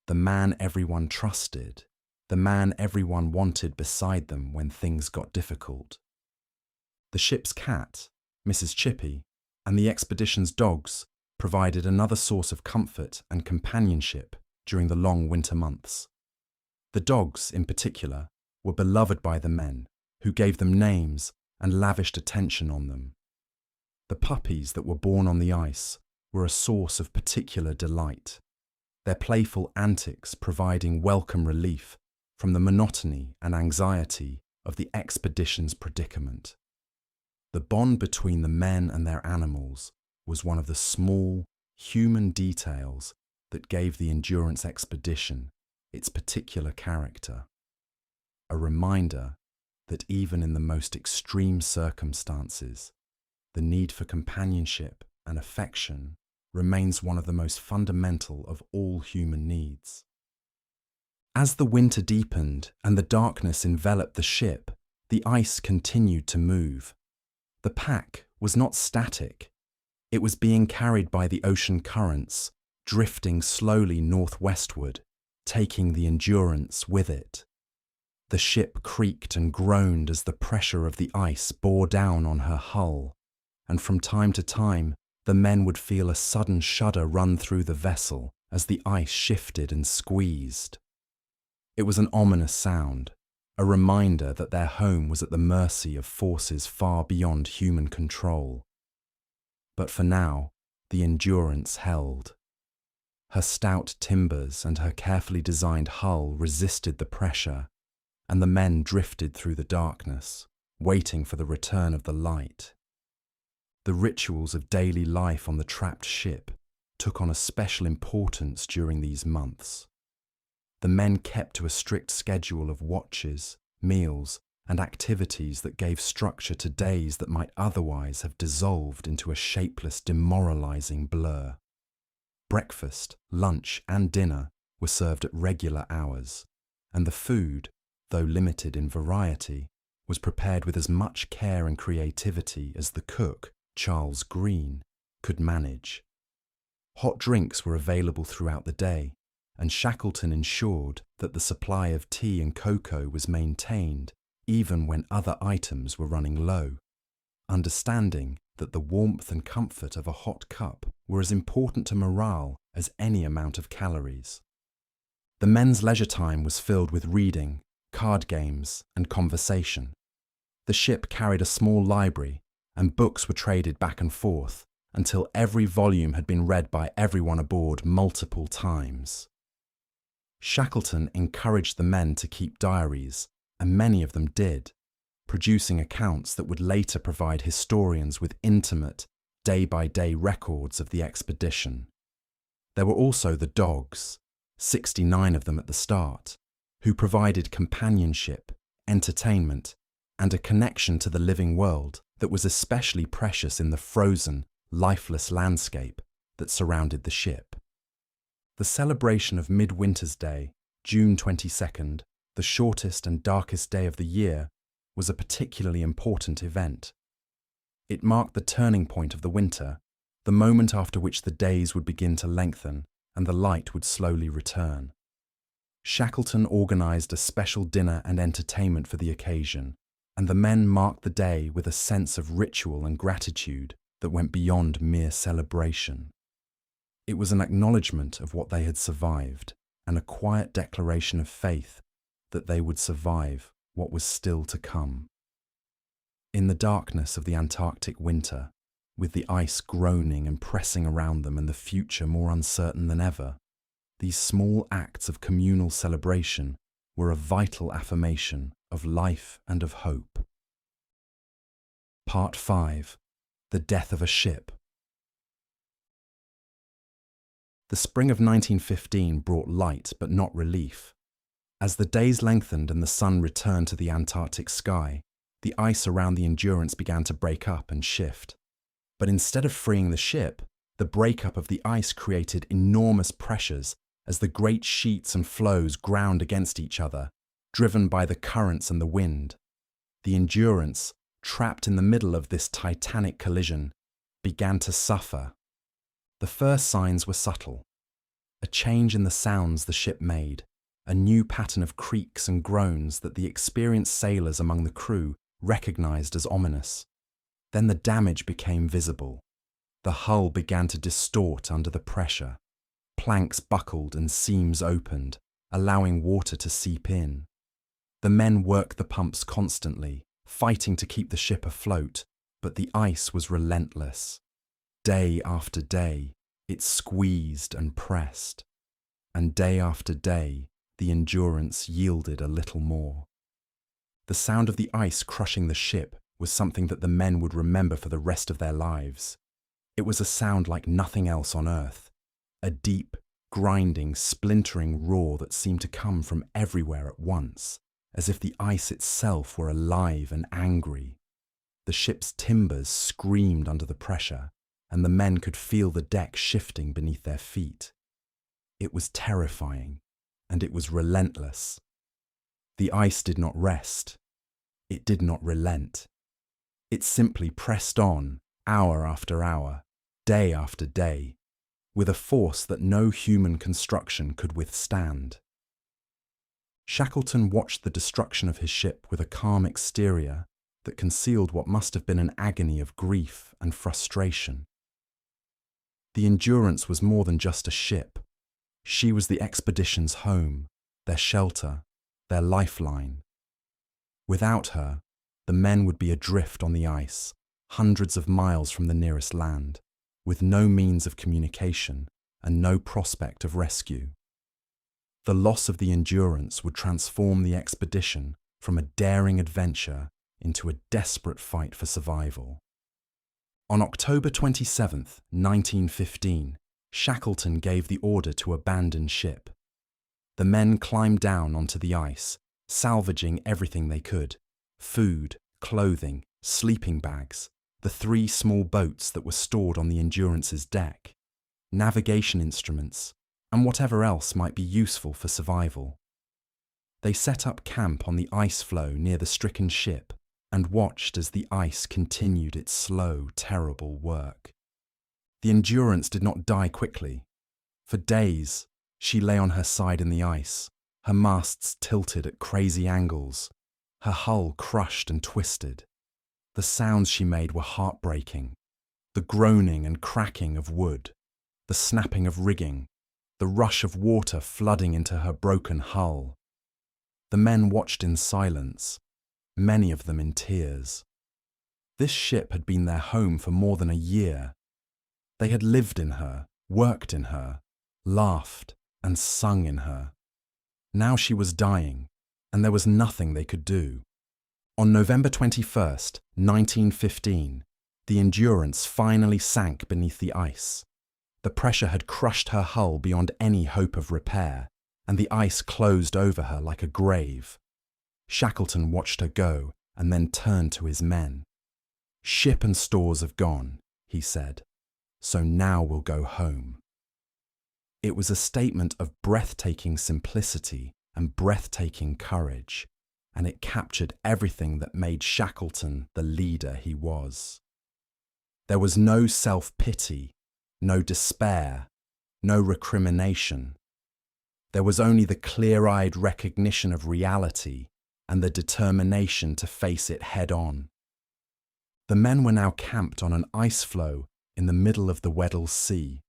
The man everyone trusted, the man everyone wanted beside them when things got difficult. The ship's cat, Mrs. Chippy, and the expedition's dogs provided another source of comfort and companionship during the long winter months. The dogs, in particular, were beloved by the men, who gave them names and lavished attention on them. The puppies that were born on the ice were a source of particular delight, their playful antics providing welcome relief from the monotony and anxiety of the expedition's predicament. The bond between the men and their animals was one of the small, human details that gave the Endurance expedition its particular character. A reminder that even in the most extreme circumstances, the need for companionship and affection remains one of the most fundamental of all human needs. As the winter deepened and the darkness enveloped the ship, the ice continued to move. The pack was not static. It was being carried by the ocean currents, drifting slowly northwestward, taking the Endurance with it. The ship creaked and groaned as the pressure of the ice bore down on her hull, and from time to time the men would feel a sudden shudder run through the vessel as the ice shifted and squeezed. It was an ominous sound, a reminder that their home was at the mercy of forces far beyond human control. But for now, the Endurance held. Her stout timbers and her carefully designed hull resisted the pressure, and the men drifted through the darkness, waiting for the return of the light. The rituals of daily life on the trapped ship took on a special importance during these months. The men kept to a strict schedule of watches, meals, and activities that gave structure to days that might otherwise have dissolved into a shapeless, demoralizing blur. Breakfast, lunch, and dinner were served at regular hours, and the food, though limited in variety, was prepared with as much care and creativity as the cook, Charles Crean, could manage. Hot drinks were available throughout the day, and Shackleton ensured that the supply of tea and cocoa was maintained even when other items were running low, understanding that the warmth and comfort of a hot cup were as important to morale as any amount of calories. The men's leisure time was filled with reading, card games, and conversation. The ship carried a small library, and books were traded back and forth until every volume had been read by everyone aboard multiple times. Shackleton encouraged the men to keep diaries, and many of them did, producing accounts that would later provide historians with intimate, day-by-day records of the expedition. There were also the dogs, 69 of them at the start, who provided companionship, entertainment, and a connection to the living world that was especially precious in the frozen, lifeless landscape that surrounded the ship. The celebration of Midwinter's Day, June 22nd, the shortest and darkest day of the year, was a particularly important event. It marked the turning point of the winter, the moment after which the days would begin to lengthen and the light would slowly return. Shackleton organised a special dinner and entertainment for the occasion, and the men marked the day with a sense of ritual and gratitude that went beyond mere celebration. It was an acknowledgement of what they had survived, and a quiet declaration of faith that they would survive what was still to come. In the darkness of the Antarctic winter, with the ice groaning and pressing around them and the future more uncertain than ever, these small acts of communal celebration were a vital affirmation of life and of hope. Part 5. The Death of a Ship. The spring of 1915 brought light but not relief. As the days lengthened and the sun returned to the Antarctic sky, the ice around the Endurance began to break up and shift. But instead of freeing the ship, The breakup of the ice created enormous pressures as the great sheets and floes ground against each other, driven by the currents and the wind. The Endurance, trapped in the middle of this titanic collision, began to suffer. The first signs were subtle. A change in the sounds the ship made, a new pattern of creaks and groans that the experienced sailors among the crew recognized as ominous. Then the damage became visible. The hull began to distort under the pressure. Planks buckled and seams opened, allowing water to seep in. The men worked the pumps constantly, fighting to keep the ship afloat, but the ice was relentless. Day after day, it squeezed and pressed. And day after day, the Endurance yielded a little more. The sound of the ice crushing the ship was something that the men would remember for the rest of their lives. It was a sound like nothing else on Earth, a deep, grinding, splintering roar that seemed to come from everywhere at once, as if the ice itself were alive and angry. The ship's timbers screamed under the pressure, and the men could feel the deck shifting beneath their feet. It was terrifying, and it was relentless. The ice did not rest. It did not relent. It simply pressed on, hour after hour, day after day, with a force that no human construction could withstand. Shackleton watched the destruction of his ship with a calm exterior that concealed what must have been an agony of grief and frustration. The Endurance was more than just a ship. She was the expedition's home, their shelter, their lifeline. Without her, the men would be adrift on the ice, hundreds of miles from the nearest land, with no means of communication and no prospect of rescue. The loss of the Endurance would transform the expedition from a daring adventure into a desperate fight for survival. On October 27, 1915, Shackleton gave the order to abandon ship. The men climbed down onto the ice, salvaging everything they could: food, clothing, sleeping bags, the 3 small boats that were stored on the Endurance's deck, navigation instruments, and whatever else might be useful for survival. They set up camp on the ice floe near the stricken ship and watched as the ice continued its slow, terrible work. The Endurance did not die quickly. For days, she lay on her side in the ice, her masts tilted at crazy angles, her hull crushed and twisted. The sounds she made were heartbreaking: the groaning and cracking of wood, the snapping of rigging, the rush of water flooding into her broken hull. The men watched in silence, many of them in tears. This ship had been their home for more than a year. They had lived in her, worked in her, laughed and sung in her. Now she was dying, and there was nothing they could do. On November 21st, 1915, the Endurance finally sank beneath the ice. The pressure had crushed her hull beyond any hope of repair, and the ice closed over her like a grave. Shackleton watched her go and then turned to his men. "Ship and stores have gone," he said, "so now we'll go home." It was a statement of breathtaking simplicity and breathtaking courage, and it captured everything that made Shackleton the leader he was. There was no self-pity, no despair, no recrimination. There was only the clear-eyed recognition of reality and the determination to face it head-on. The men were now camped on an ice floe in the middle of the Weddell Sea,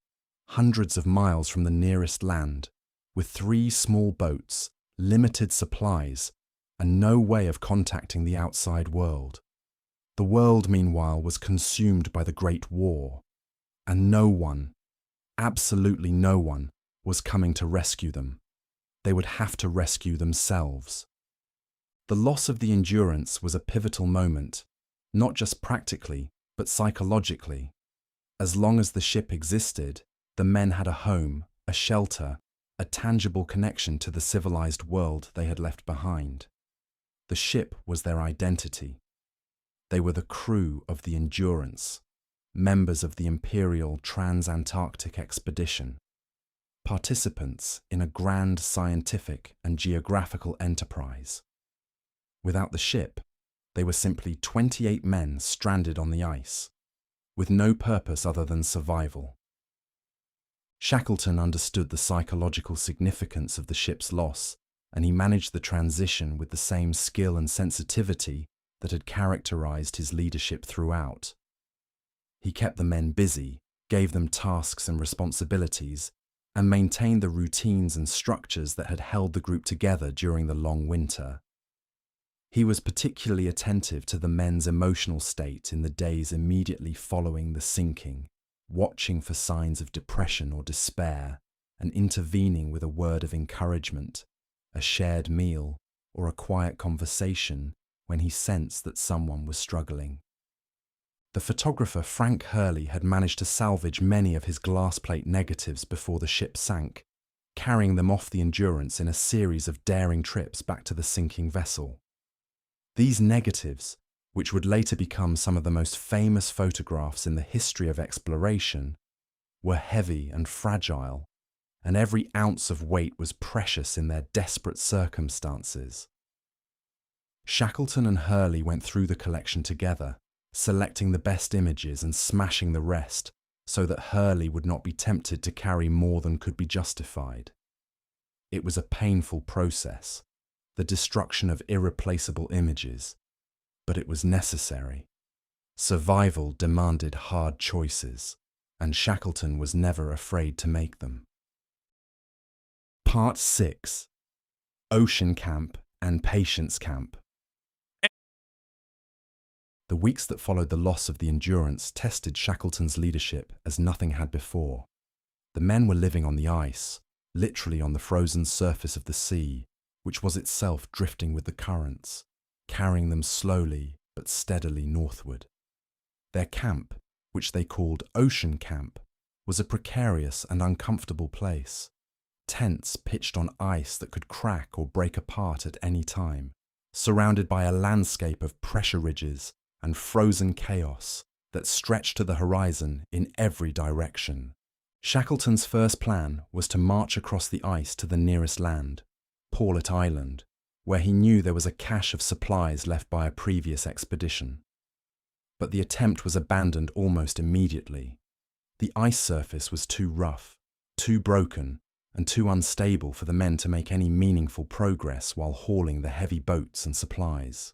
hundreds of miles from the nearest land, with 3 small boats, limited supplies, and no way of contacting the outside world. The world, meanwhile, was consumed by the Great War, and no one, absolutely no one, was coming to rescue them. They would have to rescue themselves. The loss of the Endurance was a pivotal moment, not just practically, but psychologically. As long as the ship existed, the men had a home, a shelter, a tangible connection to the civilized world they had left behind. The ship was their identity. They were the crew of the Endurance. members of the Imperial Trans-Antarctic expedition, participants in a grand scientific and geographical enterprise. Without the ship, they were simply 28 men stranded on the ice, with no purpose other than survival. Shackleton understood the psychological significance of the ship's loss, and he managed the transition with the same skill and sensitivity that had characterized his leadership throughout. He kept the men busy, gave them tasks and responsibilities, and maintained the routines and structures that had held the group together during the long winter. He was particularly attentive to the men's emotional state in the days immediately following the sinking, watching for signs of depression or despair, and intervening with a word of encouragement, a shared meal, or a quiet conversation when he sensed that someone was struggling. The photographer Frank Hurley had managed to salvage many of his glass plate negatives before the ship sank, carrying them off the Endurance in a series of daring trips back to the sinking vessel. These negatives, which would later become some of the most famous photographs in the history of exploration, were heavy and fragile, and every ounce of weight was precious in their desperate circumstances. Shackleton and Hurley went through the collection together, selecting the best images and smashing the rest so that Hurley would not be tempted to carry more than could be justified. It was a painful process, the destruction of irreplaceable images, but it was necessary. Survival demanded hard choices, and Shackleton was never afraid to make them. Part 6. Ocean Camp and Patience Camp. The weeks that followed the loss of the Endurance tested Shackleton's leadership as nothing had before. The men were living on the ice, literally on the frozen surface of the sea, which was itself drifting with the currents, carrying them slowly but steadily northward. Their camp, which they called Ocean Camp, was a precarious and uncomfortable place. Tents pitched on ice that could crack or break apart at any time, surrounded by a landscape of pressure ridges and frozen chaos that stretched to the horizon in every direction. Shackleton's first plan was to march across the ice to the nearest land, Paulet Island, where he knew there was a cache of supplies left by a previous expedition. But the attempt was abandoned almost immediately. The ice surface was too rough, too broken, and too unstable for the men to make any meaningful progress while hauling the heavy boats and supplies.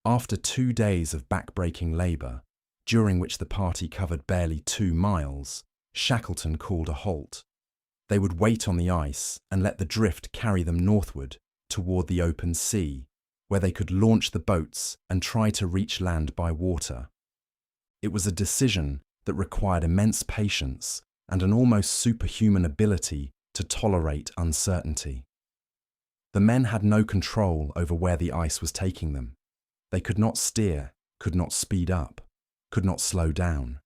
After 2 days of back-breaking labour, during which the party covered barely 2 miles, Shackleton called a halt. They would wait on the ice and let the drift carry them northward toward the open sea, where they could launch the boats and try to reach land by water. It was a decision that required immense patience and an almost superhuman ability to tolerate uncertainty. The men had no control over where the ice was taking them. They could not steer, could not speed up, could not slow down.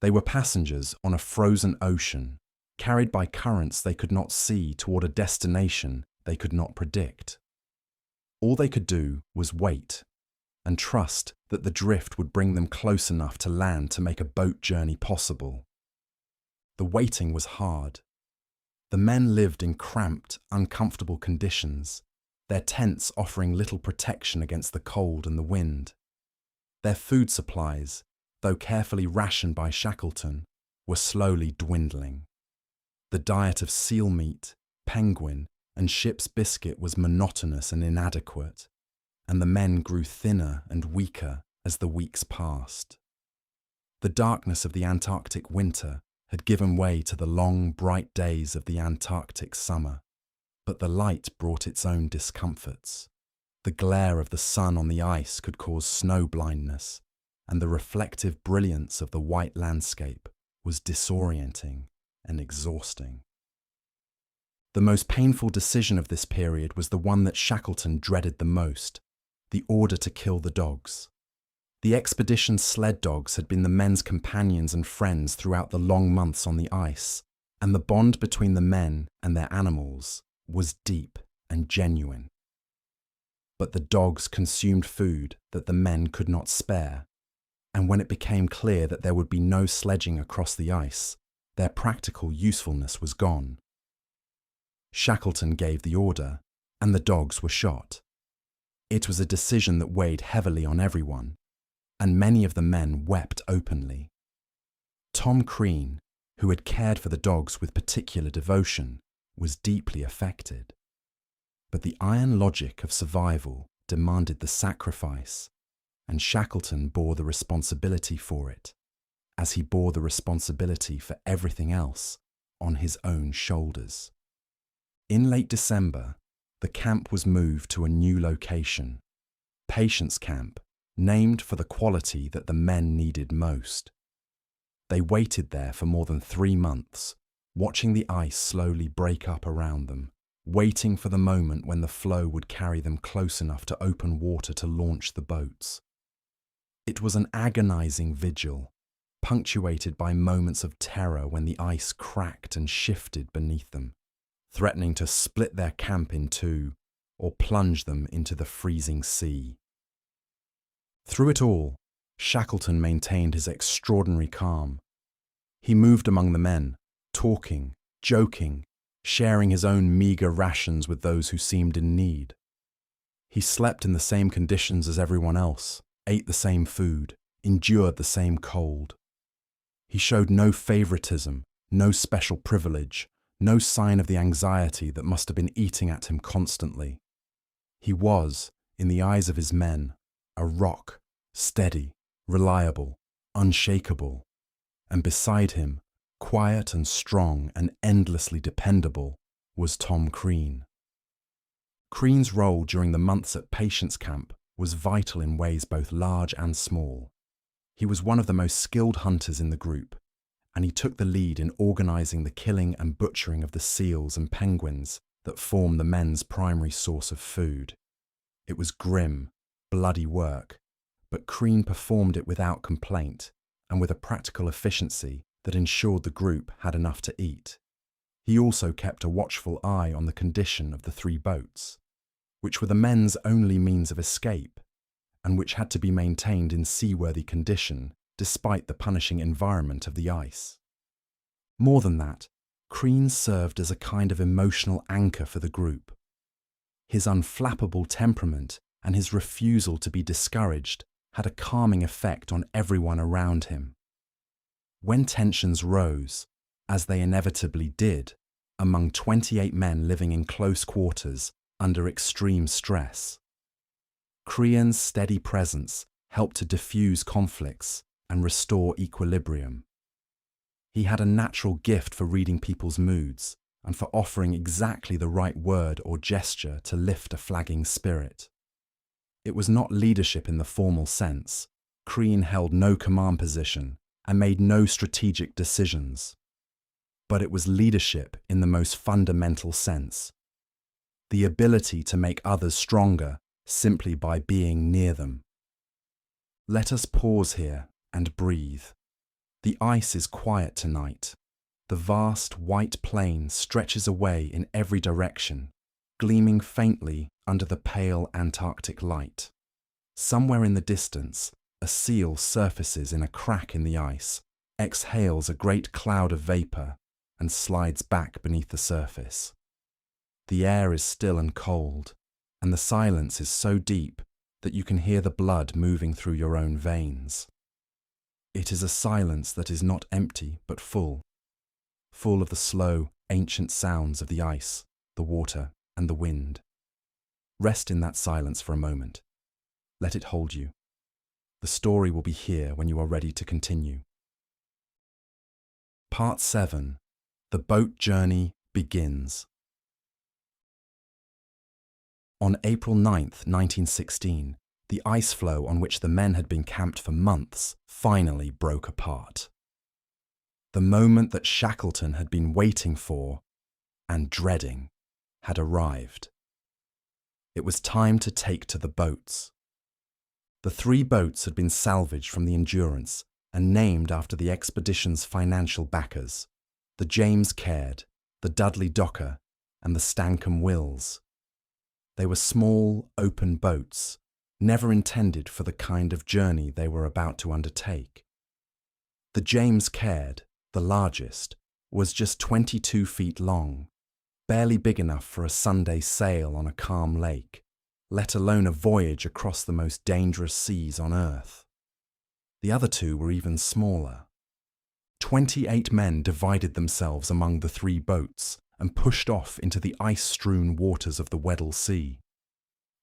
They were passengers on a frozen ocean, carried by currents they could not see toward a destination they could not predict. All they could do was wait and trust that the drift would bring them close enough to land to make a boat journey possible. The waiting was hard. The men lived in cramped, uncomfortable conditions, their tents offering little protection against the cold and the wind. Their food supplies, though carefully rationed by Shackleton, were slowly dwindling. The diet of seal meat, penguin, and ship's biscuit was monotonous and inadequate, and the men grew thinner and weaker as the weeks passed. The darkness of the Antarctic winter had given way to the long, bright days of the Antarctic summer, but the light brought its own discomforts. The glare of the sun on the ice could cause snow blindness, and the reflective brilliance of the white landscape was disorienting and exhausting. The most painful decision of this period was the one that Shackleton dreaded the most, the order to kill the dogs. The expedition's sled dogs had been the men's companions and friends throughout the long months on the ice, and the bond between the men and their animals was deep and genuine. But the dogs consumed food that the men could not spare. and when it became clear that there would be no sledging across the ice, their practical usefulness was gone. Shackleton gave the order, and the dogs were shot. It was a decision that weighed heavily on everyone, and many of the men wept openly. Tom Crean, who had cared for the dogs with particular devotion, was deeply affected. But the iron logic of survival demanded the sacrifice, and Shackleton bore the responsibility for it, as he bore the responsibility for everything else on his own shoulders. In late December, the camp was moved to a new location, Patience Camp, named for the quality that the men needed most. They waited there for more than 3 months, watching the ice slowly break up around them, waiting for the moment when the floe would carry them close enough to open water to launch the boats. It was an agonizing vigil, punctuated by moments of terror when the ice cracked and shifted beneath them, threatening to split their camp in two or plunge them into the freezing sea. Through it all, Shackleton maintained his extraordinary calm. He moved among the men, talking, joking, sharing his own meagre rations with those who seemed in need. He slept in the same conditions as everyone else, ate the same food, endured the same cold. He showed no favoritism, no special privilege, no sign of the anxiety that must have been eating at him constantly. He was, in the eyes of his men, a rock, steady, reliable, unshakable, and beside him, quiet and strong and endlessly dependable, was Tom Crean. Crean's role during the months at Patience Camp was vital in ways both large and small. He was one of the most skilled hunters in the group, and he took the lead in organising the killing and butchering of the seals and penguins that form the men's primary source of food. It was grim, bloody work, but Crean performed it without complaint and with a practical efficiency that ensured the group had enough to eat. He also kept a watchful eye on the condition of the 3 boats, which were the men's only means of escape, and which had to be maintained in seaworthy condition despite the punishing environment of the ice. More than that, Crean served as a kind of emotional anchor for the group. His unflappable temperament and his refusal to be discouraged had a calming effect on everyone around him. When tensions rose, as they inevitably did, among 28 men living in close quarters under extreme stress, Crean's steady presence helped to diffuse conflicts and restore equilibrium. He had a natural gift for reading people's moods and for offering exactly the right word or gesture to lift a flagging spirit. It was not leadership in the formal sense. Crean held no command position and made no strategic decisions. But it was leadership in the most fundamental sense. The ability to make others stronger simply by being near them. Let us pause here and breathe. The ice is quiet tonight. The vast white plain stretches away in every direction, gleaming faintly under the pale Antarctic light. Somewhere in the distance, a seal surfaces in a crack in the ice, exhales a great cloud of vapour, and slides back beneath the surface. The air is still and cold, and the silence is so deep that you can hear the blood moving through your own veins. It is a silence that is not empty but full of the slow, ancient sounds of the ice, the water, and the wind. Rest in that silence for a moment. Let it hold you. The story will be here when you are ready to continue. Part 7. The boat journey begins. On April 9th, 1916, the ice floe on which the men had been camped for months finally broke apart. The moment that Shackleton had been waiting for and dreading had arrived. It was time to take to the boats. The 3 boats had been salvaged from the Endurance and named after the expedition's financial backers, the James Caird, the Dudley Docker, and the Stancomb Wills. They were small, open boats, never intended for the kind of journey they were about to undertake. The James Caird, the largest, was just 22 feet long, barely big enough for a Sunday sail on a calm lake, let alone a voyage across the most dangerous seas on Earth. The other two were even smaller. 28 men divided themselves among the three boats and pushed off into the ice-strewn waters of the Weddell Sea.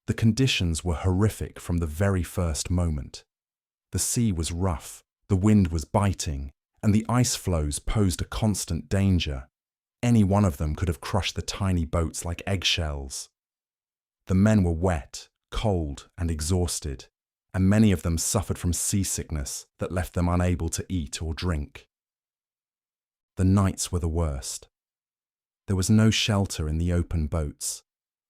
The conditions were horrific from the very first moment. The sea was rough, the wind was biting, and the ice floes posed a constant danger. Any one of them could have crushed the tiny boats like eggshells. The men were wet, cold, and exhausted, and many of them suffered from seasickness that left them unable to eat or drink. The nights were the worst. There was no shelter in the open boats,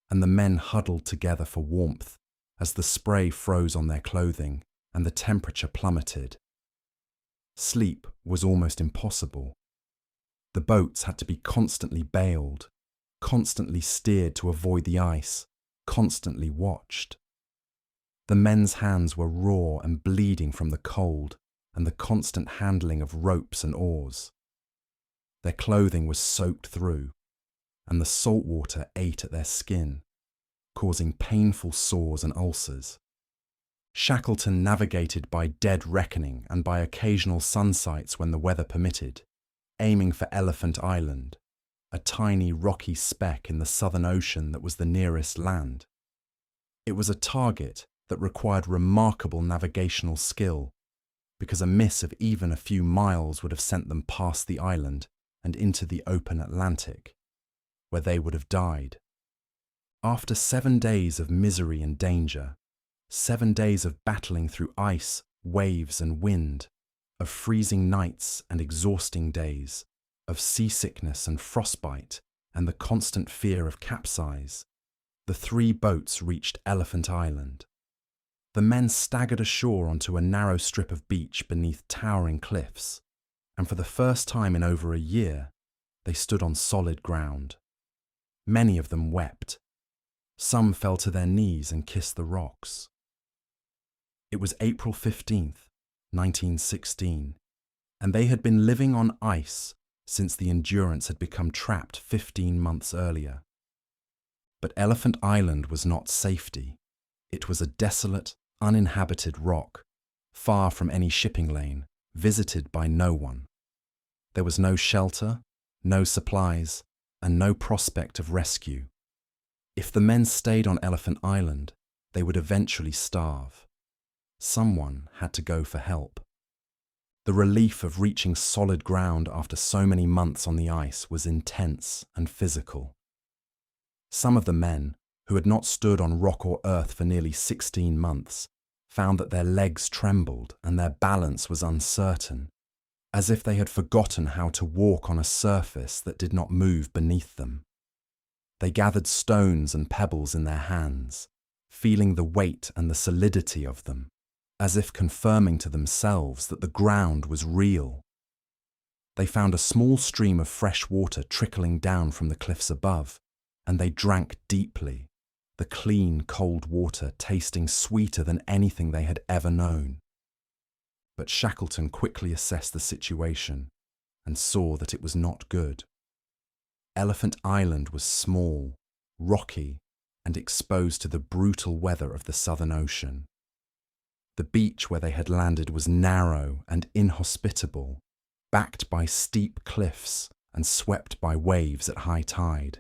and the men huddled together for warmth as the spray froze on their clothing and the temperature plummeted. Sleep was almost impossible. The boats had to be constantly bailed, constantly steered to avoid the ice, constantly watched. The men's hands were raw and bleeding from the cold and the constant handling of ropes and oars. Their clothing was soaked through, and the salt water ate at their skin, causing painful sores and ulcers. Shackleton navigated by dead reckoning and by occasional sunsights when the weather permitted, aiming for Elephant Island, a tiny rocky speck in the Southern Ocean that was the nearest land. It was a target that required remarkable navigational skill, because a miss of even a few miles would have sent them past the island and into the open Atlantic, where they would have died. After 7 days of misery and danger, 7 days of battling through ice, waves and wind, of freezing nights and exhausting days, of seasickness and frostbite and the constant fear of capsize, the three boats reached Elephant Island. The men staggered ashore onto a narrow strip of beach beneath towering cliffs, and for the first time in over a year, they stood on solid ground. Many of them wept. Some fell to their knees and kissed the rocks. It was April 15th, 1916, and they had been living on ice since the Endurance had become trapped 15 months earlier. But Elephant Island was not safety. It was a desolate, uninhabited rock, far from any shipping lane, visited by no one. There was no shelter, no supplies, and no prospect of rescue. If the men stayed on Elephant Island, they would eventually starve. Someone had to go for help. The relief of reaching solid ground after so many months on the ice was intense and physical. Some of the men, who had not stood on rock or earth for nearly 16 months, found that their legs trembled and their balance was uncertain, as if they had forgotten how to walk on a surface that did not move beneath them. They gathered stones and pebbles in their hands, feeling the weight and the solidity of them, as if confirming to themselves that the ground was real. They found a small stream of fresh water trickling down from the cliffs above, and they drank deeply, the clean, cold water tasting sweeter than anything they had ever known. But Shackleton quickly assessed the situation and saw that it was not good. Elephant Island was small, rocky, and exposed to the brutal weather of the Southern Ocean. The beach where they had landed was narrow and inhospitable, backed by steep cliffs and swept by waves at high tide.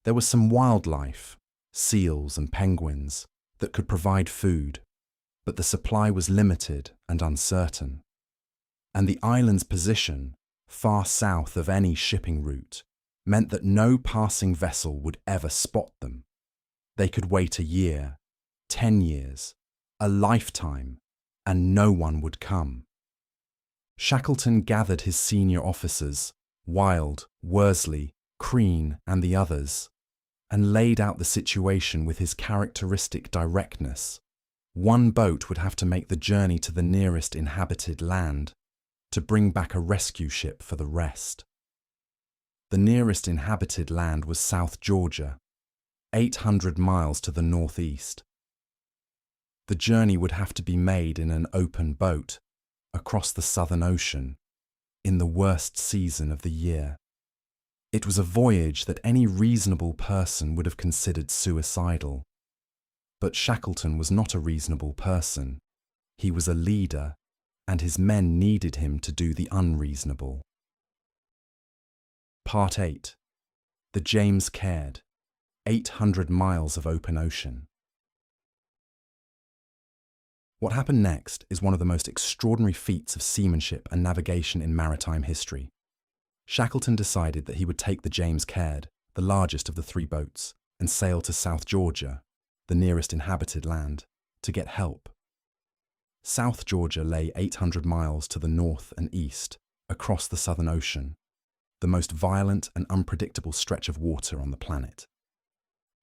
There was some wildlife, seals and penguins, that could provide food, but the supply was limited and uncertain. And the island's position, far south of any shipping route, meant that no passing vessel would ever spot them. They could wait a year, 10 years, a lifetime, and no one would come. Shackleton gathered his senior officers, Wild, Worsley, Crean, and the others, and laid out the situation with his characteristic directness. One boat would have to make the journey to the nearest inhabited land to bring back a rescue ship for the rest. The nearest inhabited land was South Georgia, 800 miles to the northeast. The journey would have to be made in an open boat, across the Southern Ocean, in the worst season of the year. It was a voyage that any reasonable person would have considered suicidal. But Shackleton was not a reasonable person. He was a leader, and his men needed him to do the unreasonable. Part 8. The James Caird, 800 miles of open ocean. What happened next is one of the most extraordinary feats of seamanship and navigation in maritime history. Shackleton decided that he would take the James Caird, the largest of the 3 boats, and sail to South Georgia, the nearest inhabited land, to get help. South Georgia lay 800 miles to the north and east, across the Southern Ocean, the most violent and unpredictable stretch of water on the planet.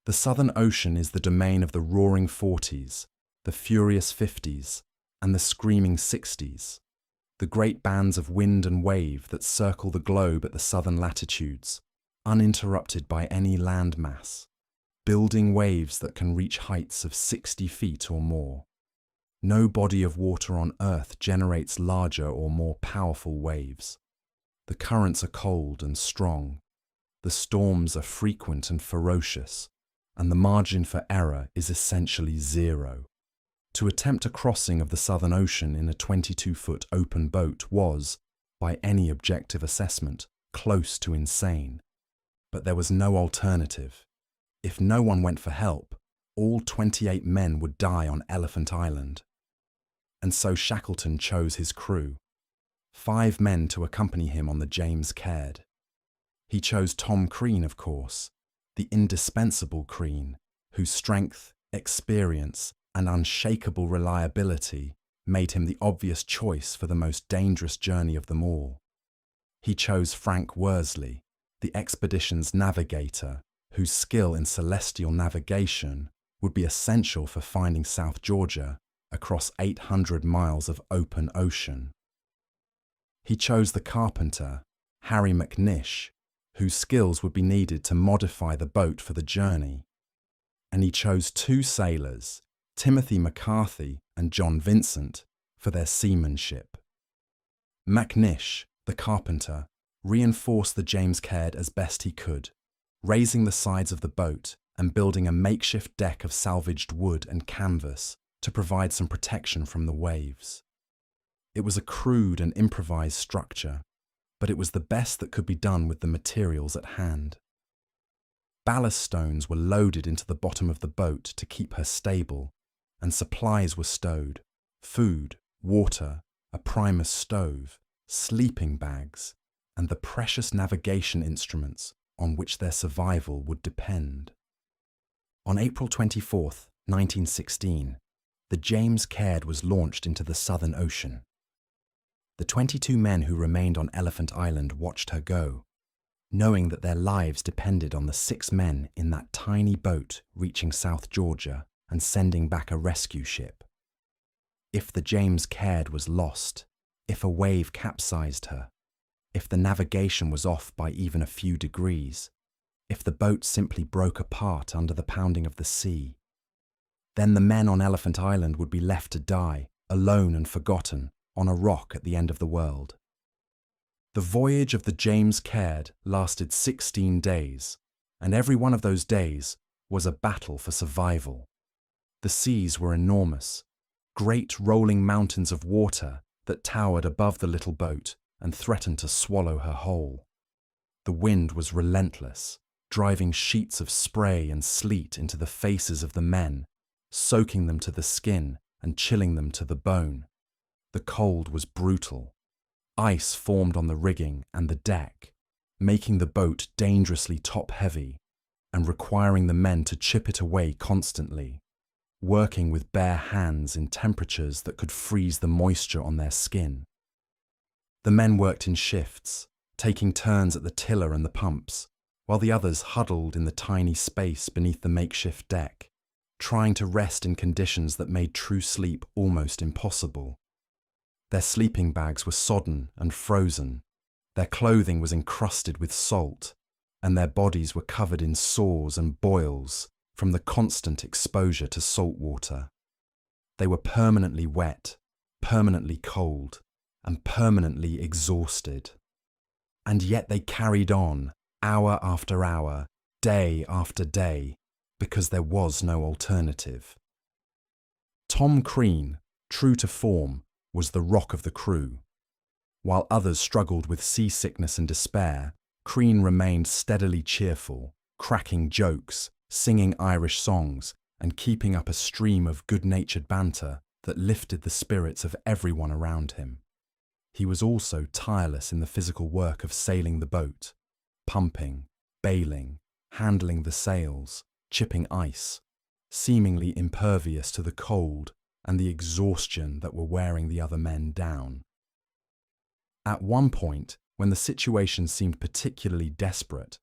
The Southern Ocean is the domain of the roaring 40s, the furious 50s, and the screaming 60s, the great bands of wind and wave that circle the globe at the southern latitudes, uninterrupted by any land mass, building waves that can reach heights of 60 feet or more. No body of water on Earth generates larger or more powerful waves. The currents are cold and strong, the storms are frequent and ferocious, and the margin for error is essentially zero. To attempt a crossing of the Southern Ocean in a 22-foot open boat was, by any objective assessment, close to insane. But there was no alternative. If no one went for help, all 28 men would die on Elephant Island. And so Shackleton chose his crew, 5 men to accompany him on the James Caird. He chose Tom Crean, of course, the indispensable Crean, whose strength, experience, and unshakable reliability made him the obvious choice for the most dangerous journey of them all. He chose Frank Worsley, the expedition's navigator, whose skill in celestial navigation would be essential for finding South Georgia across 800 miles of open ocean. He chose the carpenter, Harry McNish, whose skills would be needed to modify the boat for the journey. And he chose 2 sailors, Timothy McCarthy and John Vincent, for their seamanship. McNish, the carpenter, reinforced the James Caird as best he could, raising the sides of the boat and building a makeshift deck of salvaged wood and canvas to provide some protection from the waves. It was a crude and improvised structure, but it was the best that could be done with the materials at hand. Ballast stones were loaded into the bottom of the boat to keep her stable, and supplies were stowed: food, water, a Primus stove, sleeping bags, and the precious navigation instruments on which their survival would depend. On April 24, 1916, the James Caird was launched into the Southern Ocean. The 22 men who remained on Elephant Island watched her go, knowing that their lives depended on the 6 men in that tiny boat reaching South Georgia and sending back a rescue ship. If the James Caird was lost, if a wave capsized her, if the navigation was off by even a few degrees, if the boat simply broke apart under the pounding of the sea, then the men on Elephant Island would be left to die, alone and forgotten, on a rock at the end of the world. The voyage of the James Caird lasted 16 days, and every one of those days was a battle for survival. The seas were enormous, great rolling mountains of water that towered above the little boat and threatened to swallow her whole. The wind was relentless, driving sheets of spray and sleet into the faces of the men, soaking them to the skin and chilling them to the bone. The cold was brutal. Ice formed on the rigging and the deck, making the boat dangerously top-heavy and requiring the men to chip it away constantly, working with bare hands in temperatures that could freeze the moisture on their skin. The men worked in shifts, taking turns at the tiller and the pumps, while the others huddled in the tiny space beneath the makeshift deck, trying to rest in conditions that made true sleep almost impossible. Their sleeping bags were sodden and frozen, their clothing was encrusted with salt, and their bodies were covered in sores and boils from the constant exposure to salt water. They were permanently wet, permanently cold, and permanently exhausted. And yet they carried on, hour after hour, day after day, because there was no alternative. Tom Crean, true to form, was the rock of the crew. While others struggled with seasickness and despair, Crean remained steadily cheerful, cracking jokes, singing Irish songs, and keeping up a stream of good-natured banter that lifted the spirits of everyone around him. He was also tireless in the physical work of sailing the boat, pumping, bailing, handling the sails, chipping ice, seemingly impervious to the cold and the exhaustion that were wearing the other men down. At one point, when the situation seemed particularly desperate,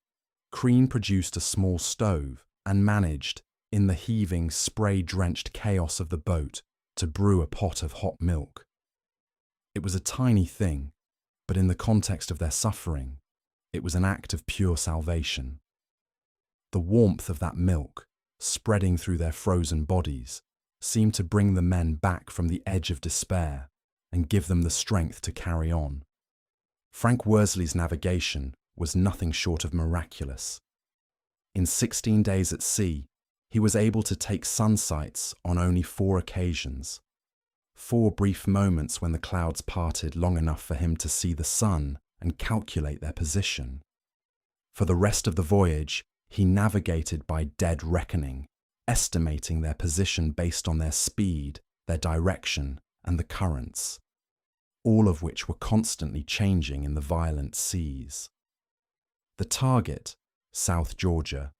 Crean produced a small stove and managed, in the heaving, spray-drenched chaos of the boat, to brew a pot of hot milk. It was a tiny thing, but in the context of their suffering, it was an act of pure salvation. The warmth of that milk, spreading through their frozen bodies, seemed to bring the men back from the edge of despair and give them the strength to carry on. Frank Worsley's navigation was nothing short of miraculous. In 16 days at sea, he was able to take sun sights on only 4 occasions. 4 brief moments when the clouds parted long enough for him to see the sun and calculate their position. For the rest of the voyage, he navigated by dead reckoning, estimating their position based on their speed, their direction, and the currents, all of which were constantly changing in the violent seas. The target, South Georgia,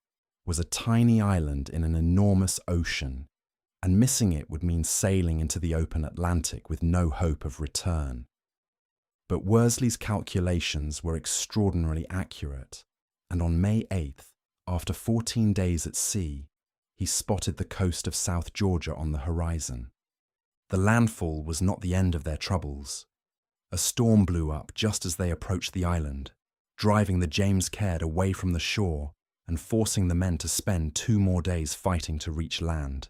was a tiny island in an enormous ocean, and missing it would mean sailing into the open Atlantic with no hope of return. But Worsley's calculations were extraordinarily accurate, and on May 8th, after 14 days at sea, he spotted the coast of South Georgia on the horizon. The landfall was not the end of their troubles. A storm blew up just as they approached the island, driving the James Caird away from the shore and forcing the men to spend 2 more days fighting to reach land.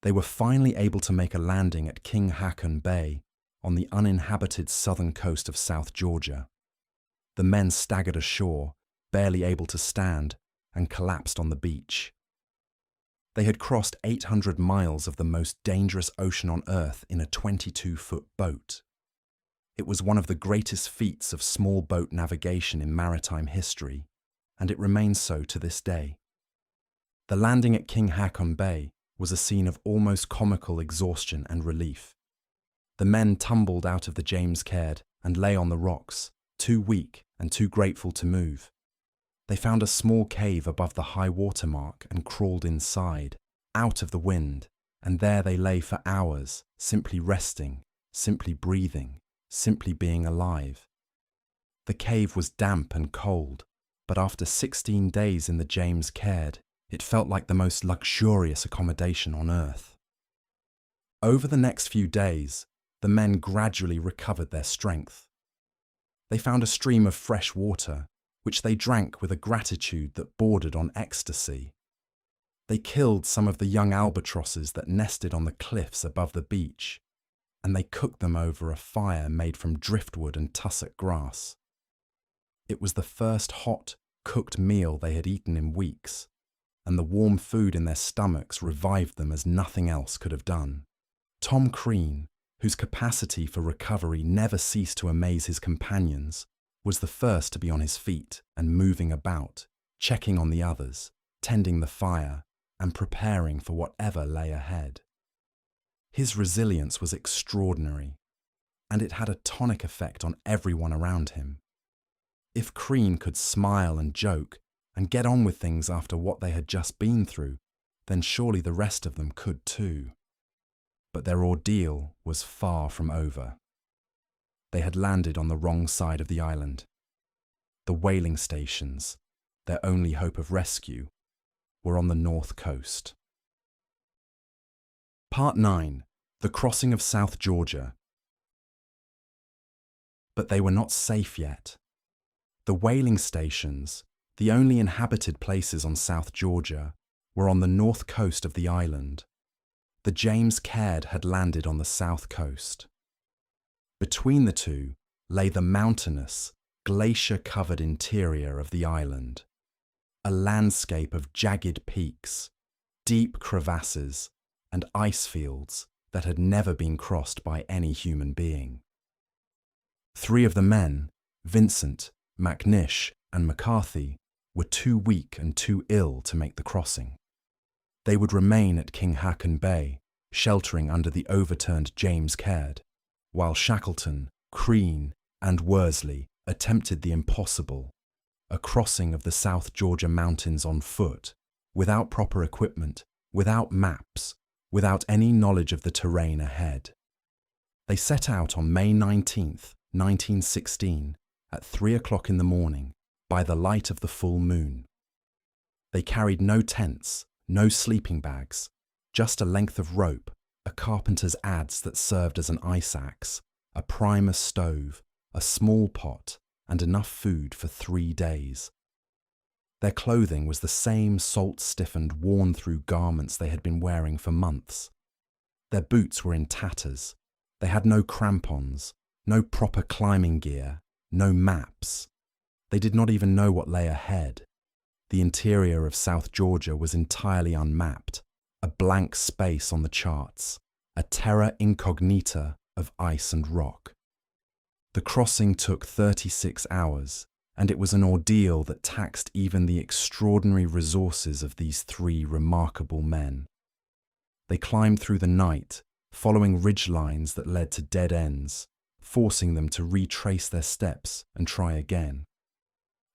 They were finally able to make a landing at King Haakon Bay on the uninhabited southern coast of South Georgia. The men staggered ashore, barely able to stand, and collapsed on the beach. They had crossed 800 miles of the most dangerous ocean on Earth in a 22-foot boat. It was one of the greatest feats of small boat navigation in maritime history, and it remains so to this day. The landing at King Haakon Bay was a scene of almost comical exhaustion and relief. The men tumbled out of the James Caird and lay on the rocks, too weak and too grateful to move. They found a small cave above the high water mark and crawled inside, out of the wind, and there they lay for hours, simply resting, simply breathing, simply being alive. The cave was damp and cold, but after 16 days in the James Caird, it felt like the most luxurious accommodation on Earth. Over the next few days, the men gradually recovered their strength. They found a stream of fresh water, which they drank with a gratitude that bordered on ecstasy. They killed some of the young albatrosses that nested on the cliffs above the beach, and they cooked them over a fire made from driftwood and tussock grass. It was the first hot, cooked meal they had eaten in weeks, and the warm food in their stomachs revived them as nothing else could have done. Tom Crean, whose capacity for recovery never ceased to amaze his companions, was the first to be on his feet and moving about, checking on the others, tending the fire, and preparing for whatever lay ahead. His resilience was extraordinary, and it had a tonic effect on everyone around him. If Crean could smile and joke and get on with things after what they had just been through, then surely the rest of them could too. But their ordeal was far from over. They had landed on the wrong side of the island. The whaling stations, their only hope of rescue, were on the north coast. Part 9. The Crossing of South Georgia. But they were not safe yet. The whaling stations, the only inhabited places on South Georgia, were on the north coast of the island. The James Caird had landed on the south coast. Between the two lay the mountainous, glacier-covered interior of the island, a landscape of jagged peaks, deep crevasses, and ice fields that had never been crossed by any human being. 3 of the men, Vincent, McNish, and McCarthy, were too weak and too ill to make the crossing. They would remain at King Haakon Bay, sheltering under the overturned James Caird, while Shackleton, Crean, and Worsley attempted the impossible, a crossing of the South Georgia mountains on foot, without proper equipment, without maps, without any knowledge of the terrain ahead. They set out on May 19th, 1916, at 3 o'clock in the morning, by the light of the full moon. They carried no tents, no sleeping bags, just a length of rope, a carpenter's adze that served as an ice axe, a primus stove, a small pot, and enough food for 3 days. Their clothing was the same salt-stiffened, worn-through garments they had been wearing for months. Their boots were in tatters. They had no crampons, no proper climbing gear, no maps. They did not even know what lay ahead. The interior of South Georgia was entirely unmapped, a blank space on the charts, a terra incognita of ice and rock. The crossing took 36 hours, and it was an ordeal that taxed even the extraordinary resources of these 3 remarkable men. They climbed through the night, following ridge lines that led to dead ends, forcing them to retrace their steps and try again.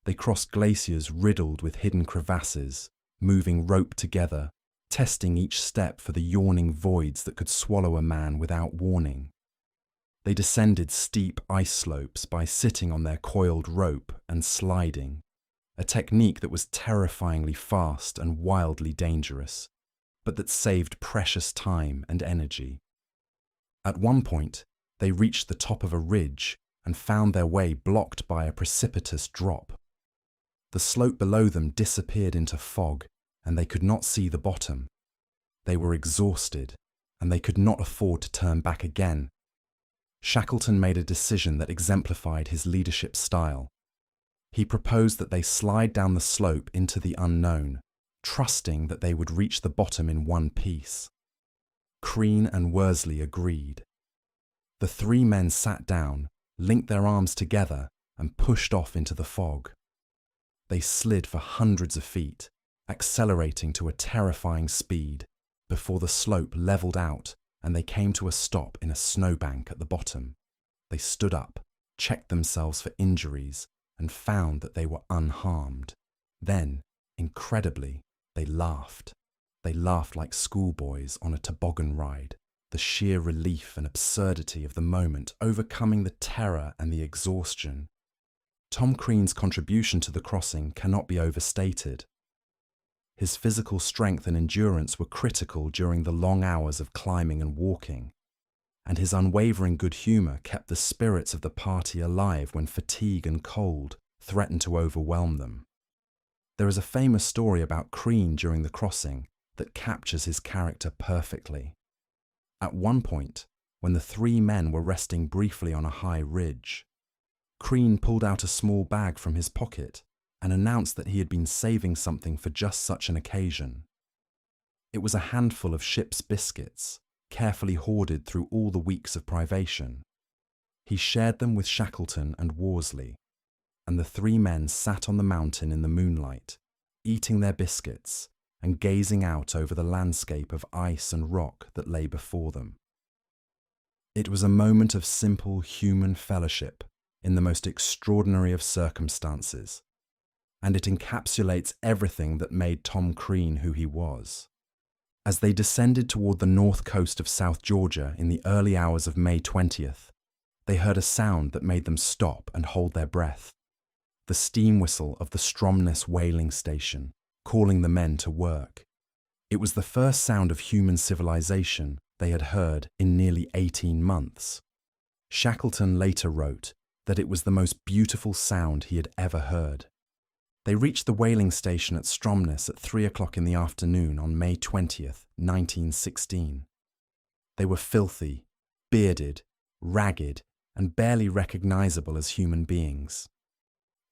They crossed glaciers riddled with hidden crevasses, moving rope together, testing each step for the yawning voids that could swallow a man without warning. They descended steep ice slopes by sitting on their coiled rope and sliding, a technique that was terrifyingly fast and wildly dangerous, but that saved precious time and energy. At one point, they reached the top of a ridge and found their way blocked by a precipitous drop. The slope below them disappeared into fog, and they could not see the bottom. They were exhausted, and they could not afford to turn back again. Shackleton made a decision that exemplified his leadership style. He proposed that they slide down the slope into the unknown, trusting that they would reach the bottom in one piece. Crean and Worsley agreed. The 3 men sat down, linked their arms together, and pushed off into the fog. They slid for hundreds of feet, accelerating to a terrifying speed, before the slope leveled out and they came to a stop in a snowbank at the bottom. They stood up, checked themselves for injuries, and found that they were unharmed. Then, incredibly, they laughed. They laughed like schoolboys on a toboggan ride, the sheer relief and absurdity of the moment overcoming the terror and the exhaustion. Tom Crean's contribution to the crossing cannot be overstated. His physical strength and endurance were critical during the long hours of climbing and walking, and his unwavering good humour kept the spirits of the party alive when fatigue and cold threatened to overwhelm them. There is a famous story about Crean during the crossing that captures his character perfectly. At one point, when the 3 men were resting briefly on a high ridge, Crean pulled out a small bag from his pocket and announced that he had been saving something for just such an occasion. It was a handful of ship's biscuits, carefully hoarded through all the weeks of privation. He shared them with Shackleton and Worsley, and the 3 men sat on the mountain in the moonlight, eating their biscuits and gazing out over the landscape of ice and rock that lay before them. It was a moment of simple human fellowship in the most extraordinary of circumstances, and it encapsulates everything that made Tom Crean who he was. As they descended toward the north coast of South Georgia in the early hours of May 20th, they heard a sound that made them stop and hold their breath. The steam whistle of the Stromness whaling station, calling the men to work. It was the first sound of human civilization they had heard in nearly 18 months. Shackleton later wrote that it was the most beautiful sound he had ever heard. They reached the whaling station at Stromness at 3 o'clock in the afternoon on May 20th, 1916. They were filthy, bearded, ragged, and barely recognizable as human beings.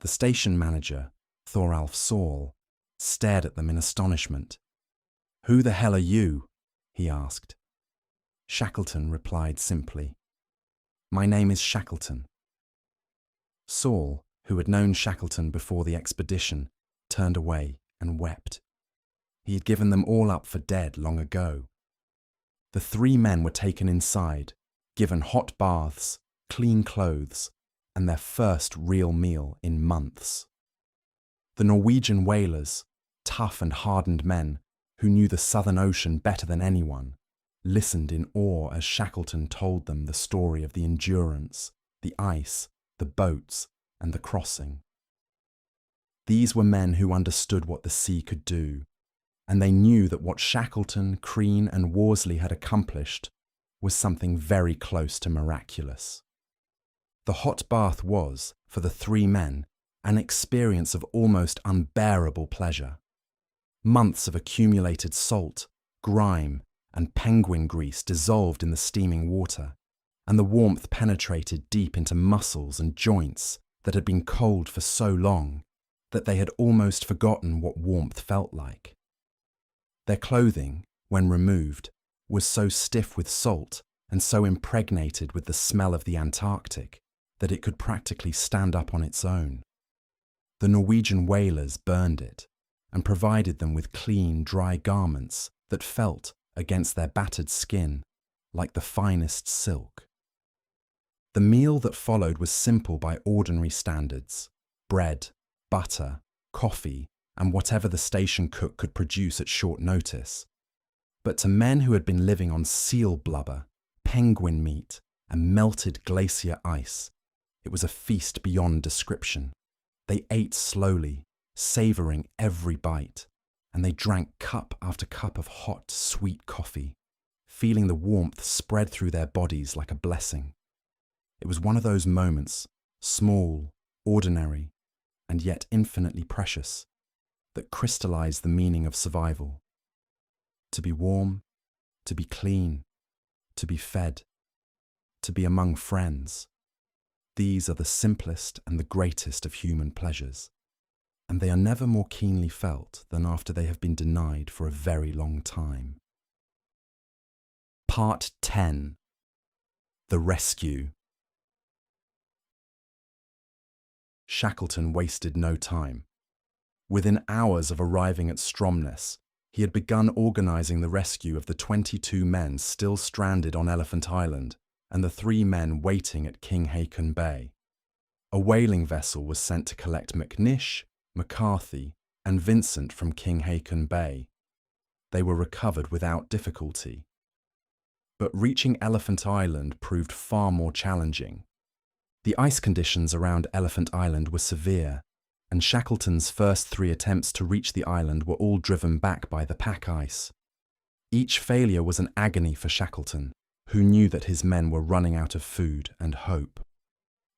The station manager, Thoralf Saul, stared at them in astonishment. "Who the hell are you?" he asked. Shackleton replied simply, "My name is Shackleton." Saul, who had known Shackleton before the expedition, turned away and wept. He had given them all up for dead long ago. The three men were taken inside, given hot baths, clean clothes, and their first real meal in months. The Norwegian whalers, tough and hardened men who knew the Southern Ocean better than anyone, listened in awe as Shackleton told them the story of the endurance, the ice, the boats, and the crossing. These were men who understood what the sea could do, and they knew that what Shackleton, Crean, and Worsley had accomplished was something very close to miraculous. The hot bath was, for the three men, an experience of almost unbearable pleasure. Months of accumulated salt, grime, and penguin grease dissolved in the steaming water, and the warmth penetrated deep into muscles and joints that had been cold for so long that they had almost forgotten what warmth felt like. Their clothing, when removed, was so stiff with salt and so impregnated with the smell of the Antarctic that it could practically stand up on its own. The Norwegian whalers burned it and provided them with clean, dry garments that felt, against their battered skin, like the finest silk. The meal that followed was simple by ordinary standards: bread, butter, coffee, and whatever the station cook could produce at short notice. But to men who had been living on seal blubber, penguin meat, and melted glacier ice, it was a feast beyond description. They ate slowly, savouring every bite, and they drank cup after cup of hot, sweet coffee, feeling the warmth spread through their bodies like a blessing. It was one of those moments, small, ordinary, and yet infinitely precious, that crystallized the meaning of survival. To be warm, to be clean, to be fed, to be among friends. These are the simplest and the greatest of human pleasures, and they are never more keenly felt than after they have been denied for a very long time. Part 10. The Rescue. Shackleton wasted no time. Within hours of arriving at Stromness, he had begun organising the rescue of the 22 men still stranded on Elephant Island and the 3 men waiting at King Haakon Bay. A whaling vessel was sent to collect McNish, McCarthy, and Vincent from King Haakon Bay. They were recovered without difficulty. But reaching Elephant Island proved far more challenging. The ice conditions around Elephant Island were severe, and Shackleton's first 3 attempts to reach the island were all driven back by the pack ice. Each failure was an agony for Shackleton, who knew that his men were running out of food and hope.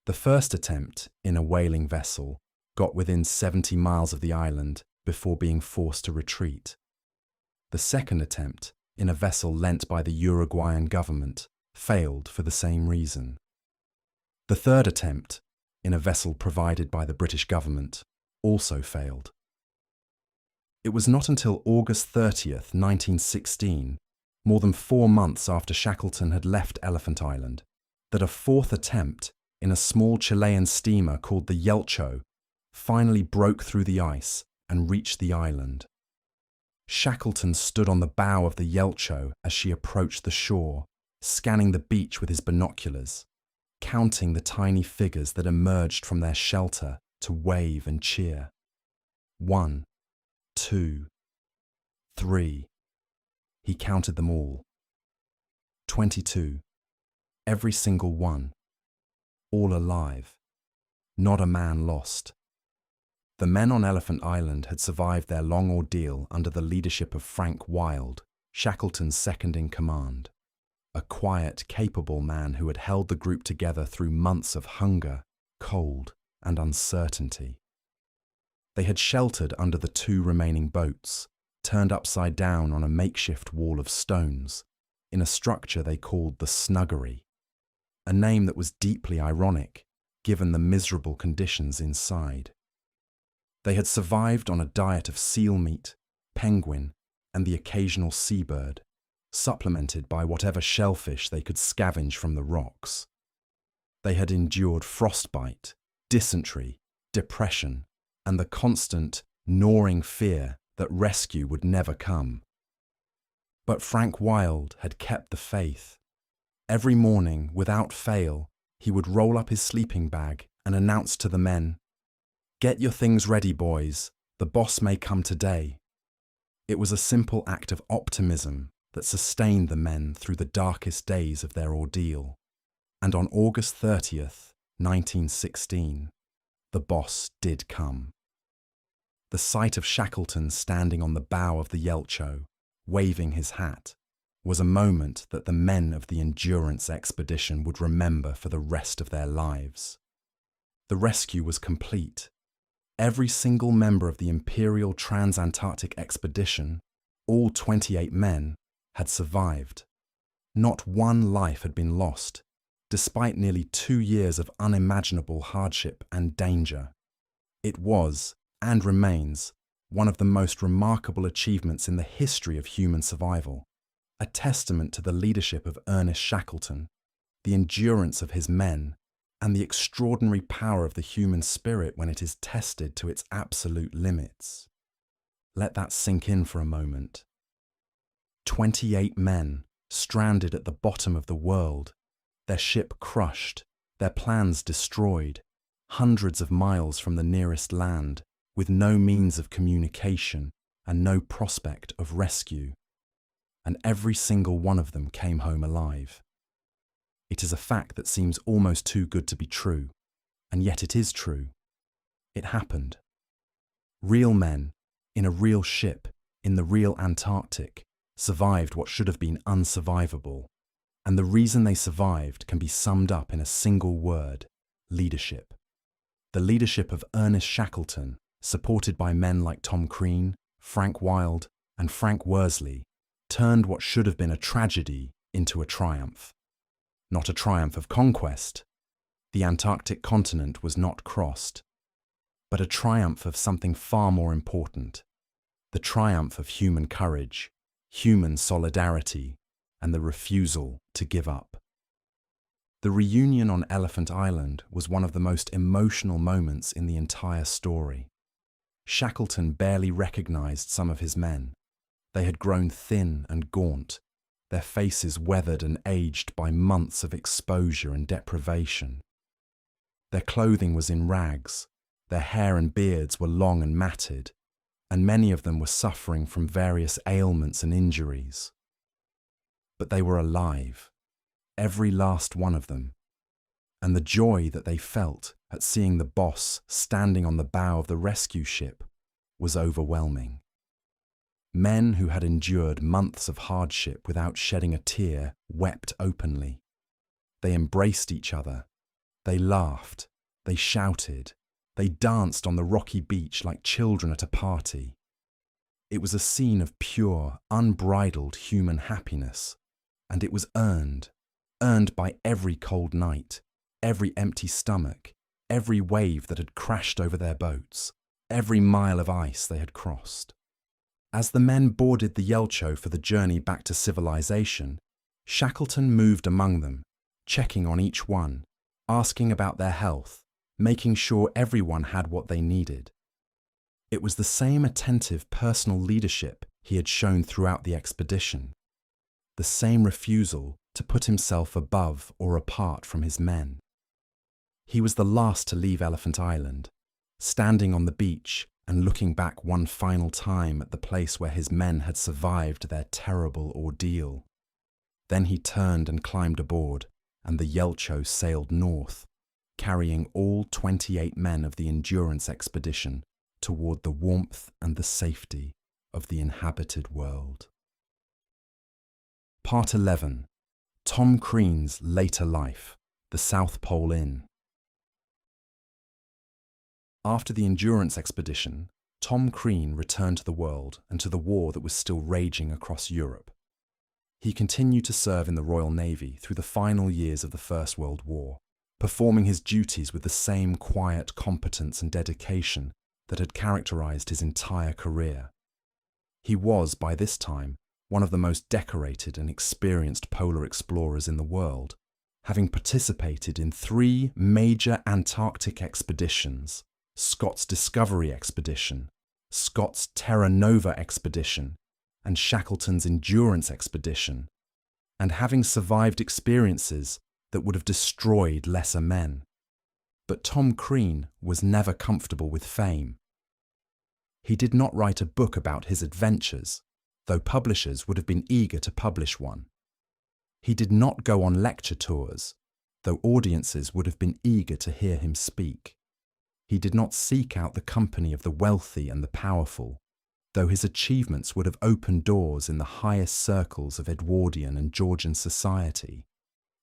The first attempt, in a whaling vessel, got within 70 miles of the island before being forced to retreat. The second attempt, in a vessel lent by the Uruguayan government, failed for the same reason. The third attempt, in a vessel provided by the British government, also failed. It was not until August 30th, 1916, more than 4 months after Shackleton had left Elephant Island, that a fourth attempt, in a small Chilean steamer called the Yelcho, finally broke through the ice and reached the island. Shackleton stood on the bow of the Yelcho as she approached the shore, scanning the beach with his binoculars, counting the tiny figures that emerged from their shelter to wave and cheer. 1, 2, 3. He counted them all. 22. Every single one. All alive. Not a man lost. The men on Elephant Island had survived their long ordeal under the leadership of Frank Wild, Shackleton's second in command. A quiet, capable man who had held the group together through months of hunger, cold, and uncertainty. They had sheltered under the 2 remaining boats, turned upside down on a makeshift wall of stones, in a structure they called the Snuggery, a name that was deeply ironic given the miserable conditions inside. They had survived on a diet of seal meat, penguin, and the occasional seabird, supplemented by whatever shellfish they could scavenge from the rocks. They had endured frostbite, dysentery, depression, and the constant, gnawing fear that rescue would never come. But Frank Wilde had kept the faith. Every morning, without fail, he would roll up his sleeping bag and announce to the men, "Get your things ready, boys. The boss may come today." It was a simple act of optimism that sustained the men through the darkest days of their ordeal. And on August 30th, 1916, the boss did come. The sight of Shackleton standing on the bow of the Yelcho, waving his hat, was a moment that the men of the Endurance expedition would remember for the rest of their lives. The rescue was complete. Every single member of the Imperial Trans-Antarctic expedition, all 28 men, had survived. Not one life had been lost, despite nearly 2 years of unimaginable hardship and danger. It was, and remains, one of the most remarkable achievements in the history of human survival, a testament to the leadership of Ernest Shackleton, the endurance of his men, and the extraordinary power of the human spirit when it is tested to its absolute limits. Let that sink in for a moment. 28 men, stranded at the bottom of the world, their ship crushed, their plans destroyed, hundreds of miles from the nearest land, with no means of communication and no prospect of rescue. And every single one of them came home alive. It is a fact that seems almost too good to be true, and yet it is true. It happened. Real men, in a real ship, in the real Antarctic, survived what should have been unsurvivable, and the reason they survived can be summed up in a single word: leadership. The leadership of Ernest Shackleton, supported by men like Tom Crean, Frank Wilde, and Frank Worsley, turned what should have been a tragedy into a triumph. Not a triumph of conquest. The Antarctic continent was not crossed, but a triumph of something far more important: the triumph of human courage, human solidarity, and the refusal to give up. The reunion on Elephant Island was one of the most emotional moments in the entire story. Shackleton barely recognized some of his men. They had grown thin and gaunt, their faces weathered and aged by months of exposure and deprivation. Their clothing was in rags, their hair and beards were long and matted, and many of them were suffering from various ailments and injuries. But they were alive, every last one of them, and the joy that they felt at seeing the boss standing on the bow of the rescue ship was overwhelming. Men who had endured months of hardship without shedding a tear wept openly. They embraced each other. They laughed. They shouted. They danced on the rocky beach like children at a party. It was a scene of pure, unbridled human happiness, and it was earned by every cold night, every empty stomach, every wave that had crashed over their boats, every mile of ice they had crossed. As the men boarded the Yelcho for the journey back to civilization, Shackleton moved among them, checking on each one, asking about their health, making sure everyone had what they needed. It was the same attentive personal leadership he had shown throughout the expedition, the same refusal to put himself above or apart from his men. He was the last to leave Elephant Island, standing on the beach and looking back one final time at the place where his men had survived their terrible ordeal. Then he turned and climbed aboard, and the Yelcho sailed north, carrying all 28 men of the Endurance expedition toward the warmth and the safety of the inhabited world. Part 11. Tom Crean's later life, the South Pole Inn. After the Endurance expedition, Tom Crean returned to the world and to the war that was still raging across Europe. He continued to serve in the Royal Navy through the final years of the First World War, performing his duties with the same quiet competence and dedication that had characterized his entire career. He was, by this time, one of the most decorated and experienced polar explorers in the world, having participated in 3 major Antarctic expeditions: Scott's Discovery Expedition, Scott's Terra Nova Expedition, and Shackleton's Endurance Expedition, and having survived experiences that would have destroyed lesser men. But Tom Crean was never comfortable with fame. He did not write a book about his adventures, though publishers would have been eager to publish one. He did not go on lecture tours, though audiences would have been eager to hear him speak. He did not seek out the company of the wealthy and the powerful, though his achievements would have opened doors in the highest circles of Edwardian and Georgian society.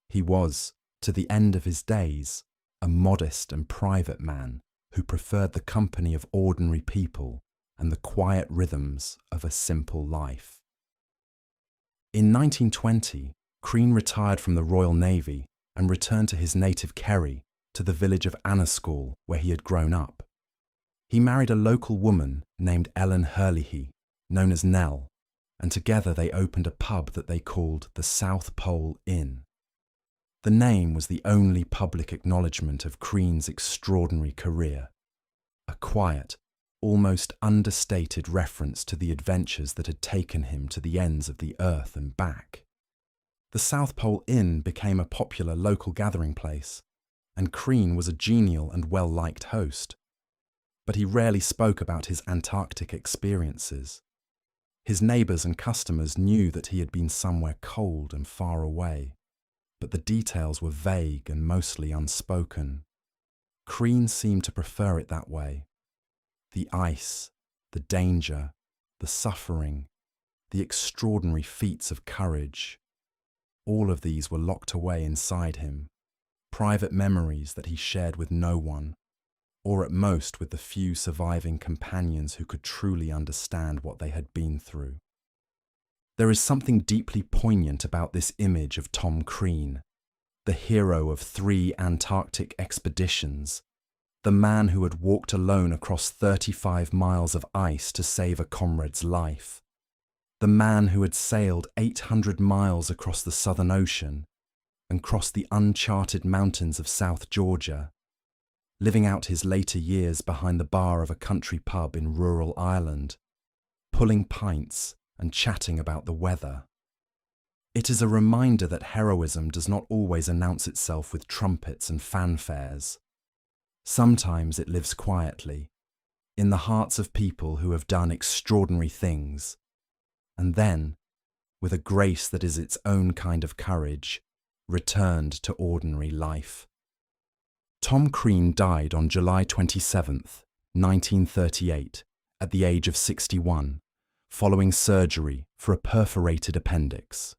He was, to the end of his days, a modest and private man who preferred the company of ordinary people and the quiet rhythms of a simple life. In 1920, Crean retired from the Royal Navy and returned to his native Kerry, to the village of Annaskall, where he had grown up. He married a local woman named Ellen Hurley, known as Nell, and together they opened a pub that they called the South Pole Inn. The name was the only public acknowledgement of Crean's extraordinary career, a quiet, almost understated reference to the adventures that had taken him to the ends of the earth and back. The South Pole Inn became a popular local gathering place, and Crean was a genial and well-liked host. But he rarely spoke about his Antarctic experiences. His neighbours and customers knew that he had been somewhere cold and far away, but the details were vague and mostly unspoken. Crean seemed to prefer it that way. The ice, the danger, the suffering, the extraordinary feats of courage, all of these were locked away inside him, private memories that he shared with no one, or at most with the few surviving companions who could truly understand what they had been through. There is something deeply poignant about this image of Tom Crean, the hero of 3 Antarctic expeditions, the man who had walked alone across 35 miles of ice to save a comrade's life, the man who had sailed 800 miles across the Southern Ocean and crossed the uncharted mountains of South Georgia, living out his later years behind the bar of a country pub in rural Ireland, pulling pints and chatting about the weather. It is a reminder that heroism does not always announce itself with trumpets and fanfares. Sometimes it lives quietly, in the hearts of people who have done extraordinary things, and then, with a grace that is its own kind of courage, returned to ordinary life. Tom Crean died on July 27th, 1938, at the age of 61, following surgery for a perforated appendix.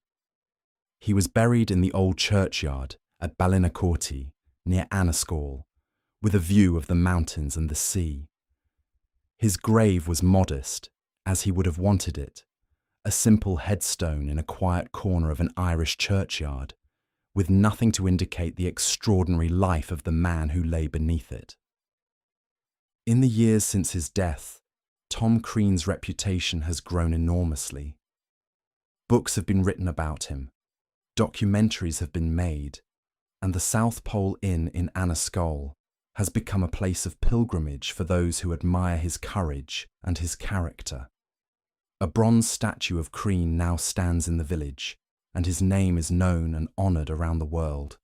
He was buried in the old churchyard at Ballynacourty, near Annaskall, with a view of the mountains and the sea. His grave was modest, as he would have wanted it, a simple headstone in a quiet corner of an Irish churchyard, with nothing to indicate the extraordinary life of the man who lay beneath it. In the years since his death, Tom Crean's reputation has grown enormously. Books have been written about him, documentaries have been made, and the South Pole Inn in Annaskall has become a place of pilgrimage for those who admire his courage and his character. A bronze statue of Crean now stands in the village, and his name is known and honoured around the world.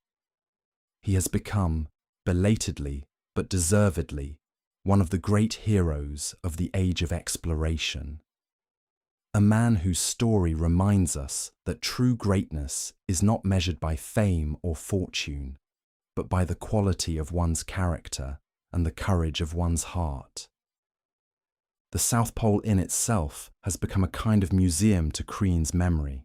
He has become, belatedly but deservedly, one of the great heroes of the age of exploration. A man whose story reminds us that true greatness is not measured by fame or fortune, but by the quality of one's character and the courage of one's heart. The South Pole Inn itself has become a kind of museum to Crean's memory.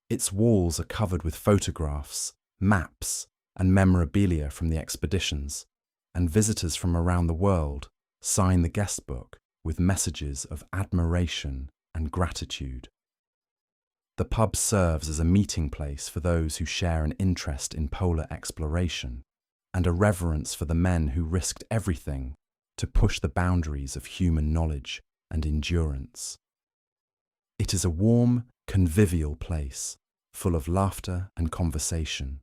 Its walls are covered with photographs, maps, and memorabilia from the expeditions, and visitors from around the world sign the guest book with messages of admiration and gratitude. The pub serves as a meeting place for those who share an interest in polar exploration and a reverence for the men who risked everything to push the boundaries of human knowledge and endurance. It is a warm, convivial place, full of laughter and conversation,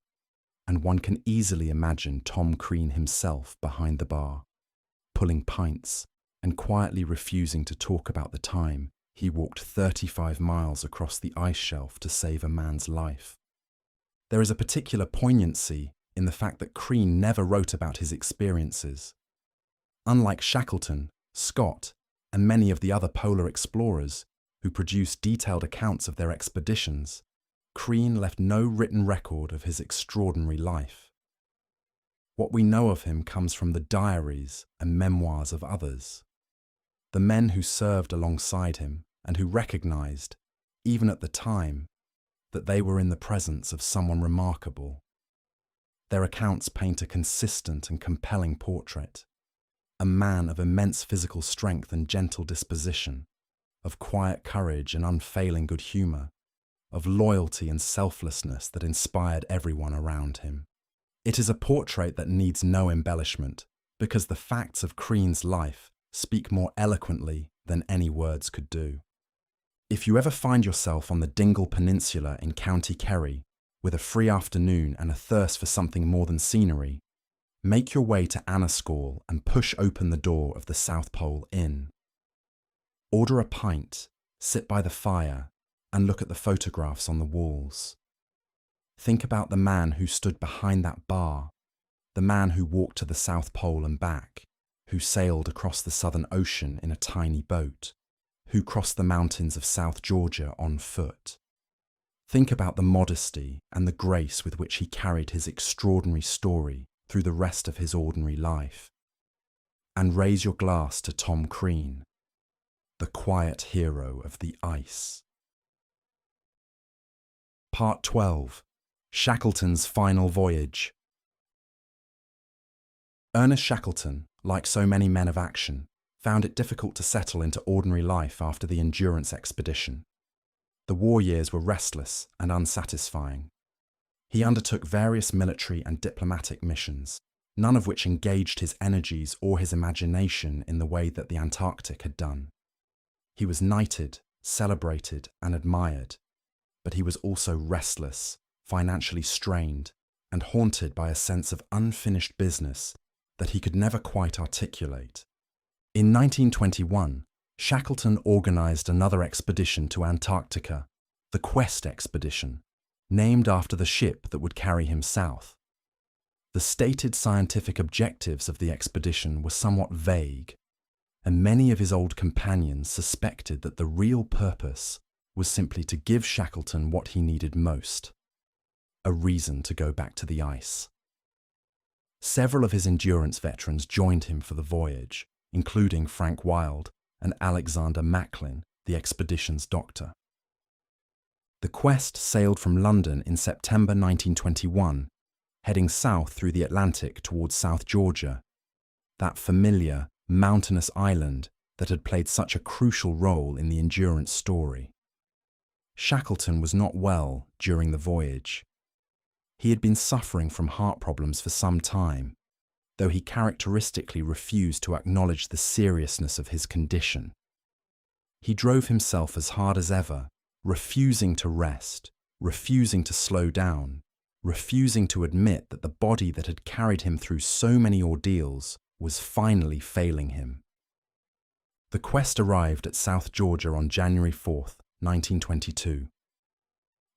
and one can easily imagine Tom Crean himself behind the bar, pulling pints and quietly refusing to talk about the time he walked 35 miles across the ice shelf to save a man's life. There is a particular poignancy in the fact that Crean never wrote about his experiences. Unlike Shackleton, Scott, and many of the other polar explorers who produced detailed accounts of their expeditions, Crean left no written record of his extraordinary life. What we know of him comes from the diaries and memoirs of others, the men who served alongside him and who recognized, even at the time, that they were in the presence of someone remarkable. Their accounts paint a consistent and compelling portrait, a man of immense physical strength and gentle disposition, of quiet courage and unfailing good humor, of loyalty and selflessness that inspired everyone around him. It is a portrait that needs no embellishment, because the facts of Crean's life speak more eloquently than any words could do. If you ever find yourself on the Dingle Peninsula in County Kerry, with a free afternoon and a thirst for something more than scenery, make your way to Anascall and push open the door of the South Pole Inn. Order a pint, sit by the fire, and look at the photographs on the walls. Think about the man who stood behind that bar, the man who walked to the South Pole and back, who sailed across the Southern Ocean in a tiny boat, who crossed the mountains of South Georgia on foot. Think about the modesty and the grace with which he carried his extraordinary story through the rest of his ordinary life. And raise your glass to Tom Crean, the quiet hero of the ice. Part 12. Shackleton's Final Voyage. Ernest Shackleton, like so many men of action, found it difficult to settle into ordinary life after the Endurance expedition. The war years were restless and unsatisfying. He undertook various military and diplomatic missions, none of which engaged his energies or his imagination in the way that the Antarctic had done. He was knighted, celebrated, and admired, but he was also restless, financially strained, and haunted by a sense of unfinished business that he could never quite articulate. In 1921, Shackleton organised another expedition to Antarctica, the Quest expedition, named after the ship that would carry him south. The stated scientific objectives of the expedition were somewhat vague, and many of his old companions suspected that the real purpose was simply to give Shackleton what he needed most: a reason to go back to the ice. Several of his endurance veterans joined him for the voyage, including Frank Wild and Alexander Macklin, the expedition's doctor. The Quest sailed from London in September 1921, heading south through the Atlantic towards South Georgia, that familiar, mountainous island that had played such a crucial role in the Endurance story. Shackleton was not well during the voyage. He had been suffering from heart problems for some time, though he characteristically refused to acknowledge the seriousness of his condition. He drove himself as hard as ever, refusing to rest, refusing to slow down, refusing to admit that the body that had carried him through so many ordeals was finally failing him. The Quest arrived at South Georgia on January 4th, 1922.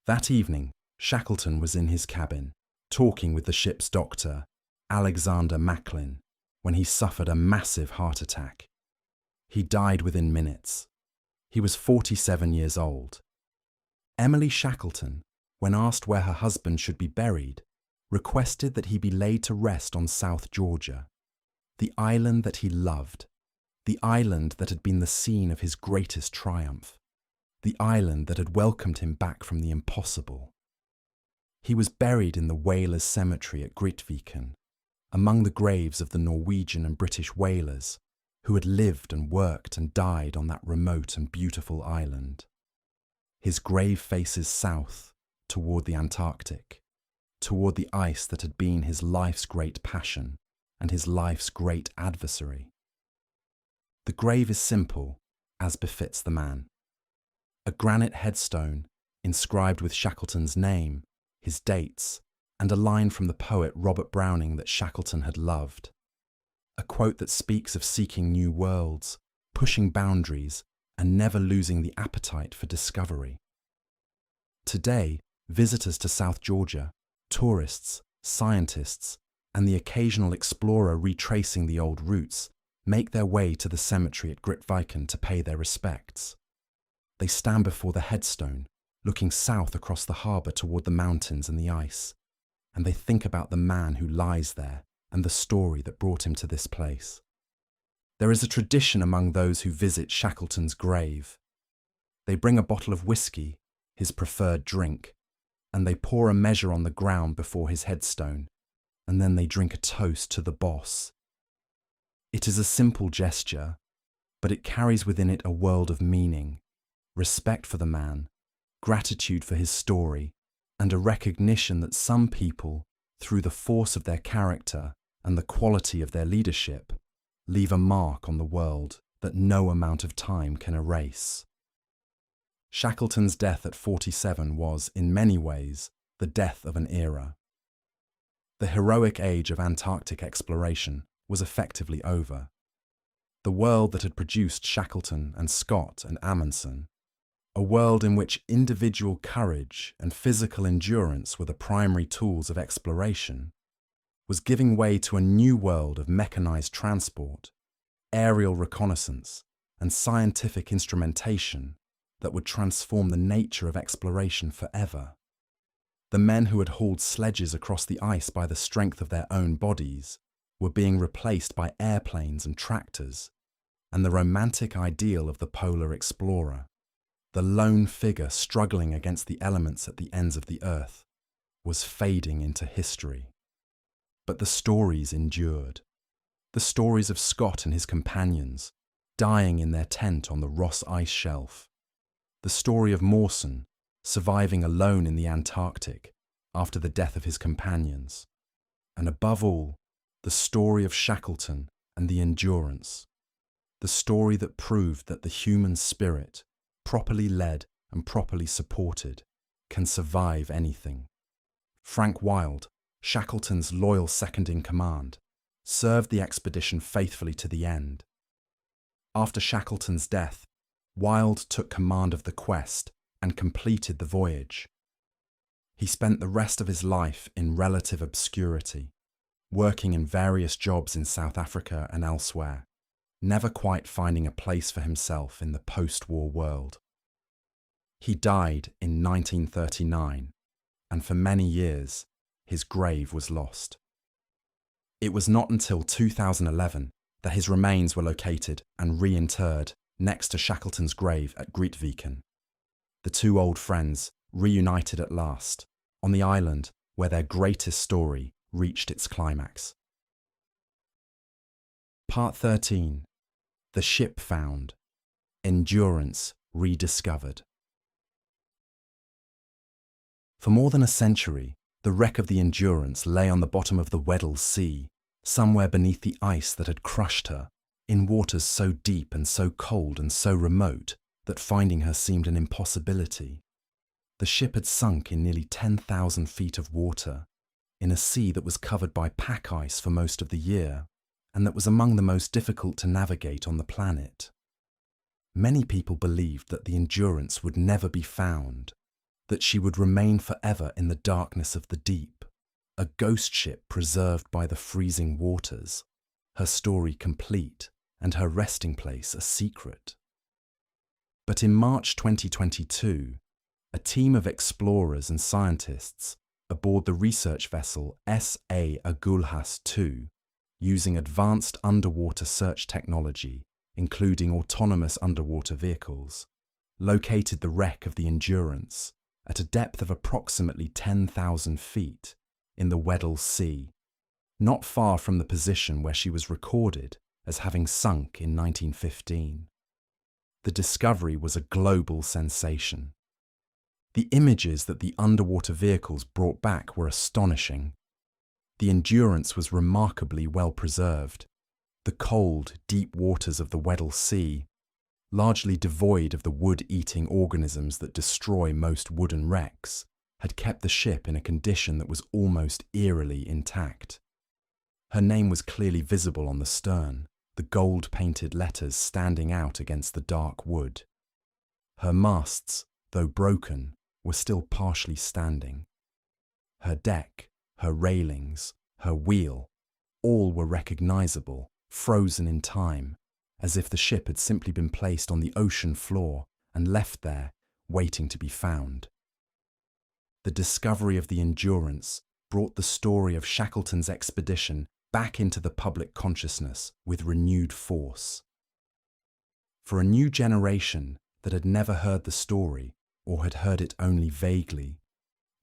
That evening, Shackleton was in his cabin, talking with the ship's doctor, Alexander Macklin, when he suffered a massive heart attack. He died within minutes. He was 47 years old. Emily Shackleton, when asked where her husband should be buried, requested that he be laid to rest on South Georgia, the island that he loved, the island that had been the scene of his greatest triumph, the island that had welcomed him back from the impossible. He was buried in the whalers' cemetery at Grytviken, among the graves of the Norwegian and British whalers who had lived and worked and died on that remote and beautiful island. His grave faces south, toward the Antarctic, toward the ice that had been his life's great passion and his life's great adversary. The grave is simple, as befits the man. A granite headstone inscribed with Shackleton's name, his dates, and a line from the poet Robert Browning that Shackleton had loved. A quote that speaks of seeking new worlds, pushing boundaries, and never losing the appetite for discovery. Today, visitors to South Georgia, tourists, scientists, and the occasional explorer retracing the old routes make their way to the cemetery at Grytviken to pay their respects. They stand before the headstone, looking south across the harbour toward the mountains and the ice, and they think about the man who lies there and the story that brought him to this place. There is a tradition among those who visit Shackleton's grave. They bring a bottle of whiskey, his preferred drink, and they pour a measure on the ground before his headstone, and then they drink a toast to the boss. It is a simple gesture, but it carries within it a world of meaning, respect for the man, gratitude for his story, and a recognition that some people, through the force of their character and the quality of their leadership, leave a mark on the world that no amount of time can erase. Shackleton's death at 47 was, in many ways, the death of an era. The heroic age of Antarctic exploration was effectively over. The world that had produced Shackleton and Scott and Amundsen, a world in which individual courage and physical endurance were the primary tools of exploration, was giving way to a new world of mechanized transport, aerial reconnaissance, and scientific instrumentation that would transform the nature of exploration forever. The men who had hauled sledges across the ice by the strength of their own bodies were being replaced by airplanes and tractors, and the romantic ideal of the polar explorer, the lone figure struggling against the elements at the ends of the earth, was fading into history. But the stories endured. The stories of Scott and his companions, dying in their tent on the Ross Ice Shelf. The story of Mawson, surviving alone in the Antarctic after the death of his companions. And above all, the story of Shackleton and the Endurance. The story that proved that the human spirit, properly led and properly supported, can survive anything. Frank Wild, Shackleton's loyal second-in-command, served the expedition faithfully to the end. After Shackleton's death, Wild took command of the quest and completed the voyage. He spent the rest of his life in relative obscurity, working in various jobs in South Africa and elsewhere, never quite finding a place for himself in the post-war world. He died in 1939, and for many years, his grave was lost. It was not until 2011 that his remains were located and reinterred next to Shackleton's grave at Grytviken. The two old friends reunited at last, on the island where their greatest story reached its climax. Part 13. The Ship Found. Endurance Rediscovered. For more than a century, the wreck of the Endurance lay on the bottom of the Weddell Sea, somewhere beneath the ice that had crushed her, in waters so deep and so cold and so remote that finding her seemed an impossibility. The ship had sunk in nearly 10,000 feet of water, in a sea that was covered by pack ice for most of the year, and that was among the most difficult to navigate on the planet. Many people believed that the Endurance would never be found, that she would remain forever in the darkness of the deep, a ghost ship preserved by the freezing waters, her story complete and her resting place a secret. But in March 2022, a team of explorers and scientists aboard the research vessel S.A. Agulhas II, using advanced underwater search technology, including autonomous underwater vehicles, located the wreck of the Endurance at a depth of approximately 10,000 feet in the Weddell Sea, not far from the position where she was recorded as having sunk in 1915. The discovery was a global sensation. The images that the underwater vehicles brought back were astonishing. The Endurance was remarkably well preserved. The cold, deep waters of the Weddell Sea, largely devoid of the wood-eating organisms that destroy most wooden wrecks, had kept the ship in a condition that was almost eerily intact. Her name was clearly visible on the stern, the gold-painted letters standing out against the dark wood. Her masts, though broken, were still partially standing. Her deck, her railings, her wheel, all were recognizable, frozen in time, as if the ship had simply been placed on the ocean floor and left there, waiting to be found. The discovery of the Endurance brought the story of Shackleton's expedition back into the public consciousness with renewed force. For a new generation that had never heard the story, or had heard it only vaguely,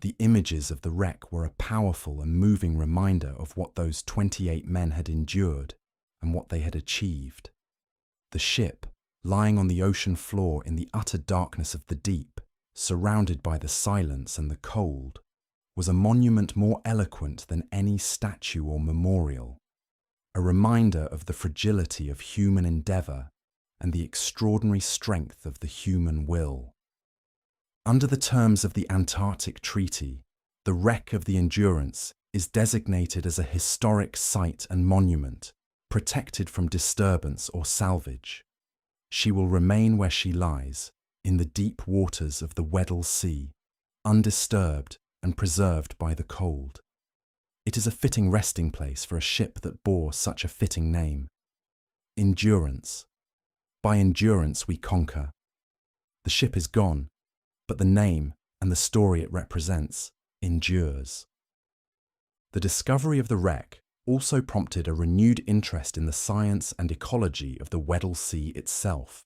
the images of the wreck were a powerful and moving reminder of what those 28 men had endured and what they had achieved. The ship, lying on the ocean floor in the utter darkness of the deep, surrounded by the silence and the cold, was a monument more eloquent than any statue or memorial, a reminder of the fragility of human endeavour and the extraordinary strength of the human will. Under the terms of the Antarctic Treaty, the wreck of the Endurance is designated as a historic site and monument, protected from disturbance or salvage. She will remain where she lies, in the deep waters of the Weddell Sea, undisturbed and preserved by the cold. It is a fitting resting place for a ship that bore such a fitting name. Endurance. By endurance we conquer. The ship is gone, but the name and the story it represents endures. The discovery of the wreck also prompted a renewed interest in the science and ecology of the Weddell Sea itself.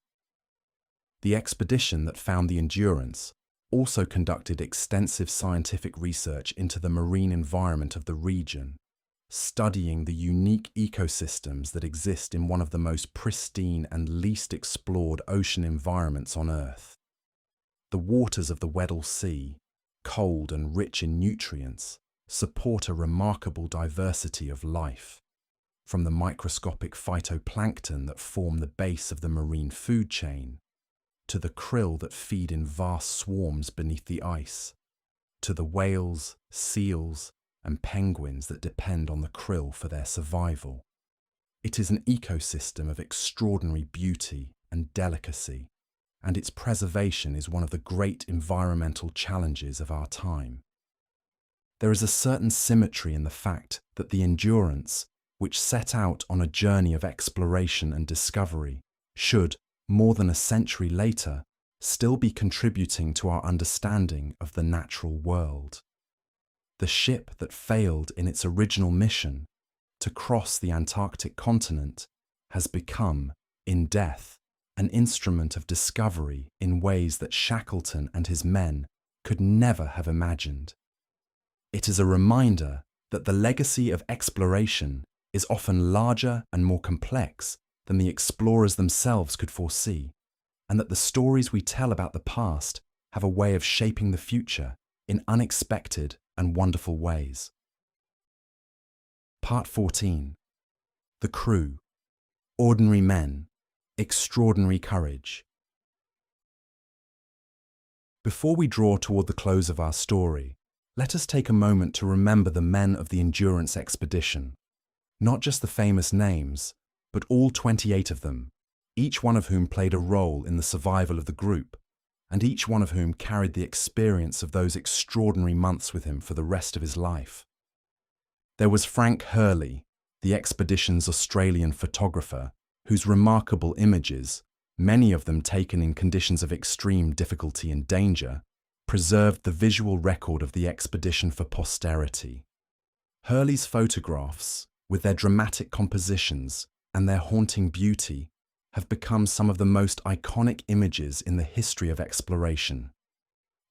The expedition that found the Endurance also conducted extensive scientific research into the marine environment of the region, studying the unique ecosystems that exist in one of the most pristine and least explored ocean environments on Earth. The waters of the Weddell Sea, cold and rich in nutrients, support a remarkable diversity of life, from the microscopic phytoplankton that form the base of the marine food chain, to the krill that feed in vast swarms beneath the ice, to the whales, seals, and penguins that depend on the krill for their survival. It is an ecosystem of extraordinary beauty and delicacy, and its preservation is one of the great environmental challenges of our time. There is a certain symmetry in the fact that the Endurance, which set out on a journey of exploration and discovery, should, more than a century later, still be contributing to our understanding of the natural world. The ship that failed in its original mission, to cross the Antarctic continent, has become, in death, an instrument of discovery in ways that Shackleton and his men could never have imagined. It is a reminder that the legacy of exploration is often larger and more complex than the explorers themselves could foresee, and that the stories we tell about the past have a way of shaping the future in unexpected and wonderful ways. Part 14. The crew. Ordinary men. Extraordinary courage. Before we draw toward the close of our story, let us take a moment to remember the men of the Endurance expedition. Not just the famous names, but all 28 of them, each one of whom played a role in the survival of the group, and each one of whom carried the experience of those extraordinary months with him for the rest of his life. There was Frank Hurley, the expedition's Australian photographer, whose remarkable images, many of them taken in conditions of extreme difficulty and danger, preserved the visual record of the expedition for posterity. Hurley's photographs, with their dramatic compositions and their haunting beauty, have become some of the most iconic images in the history of exploration.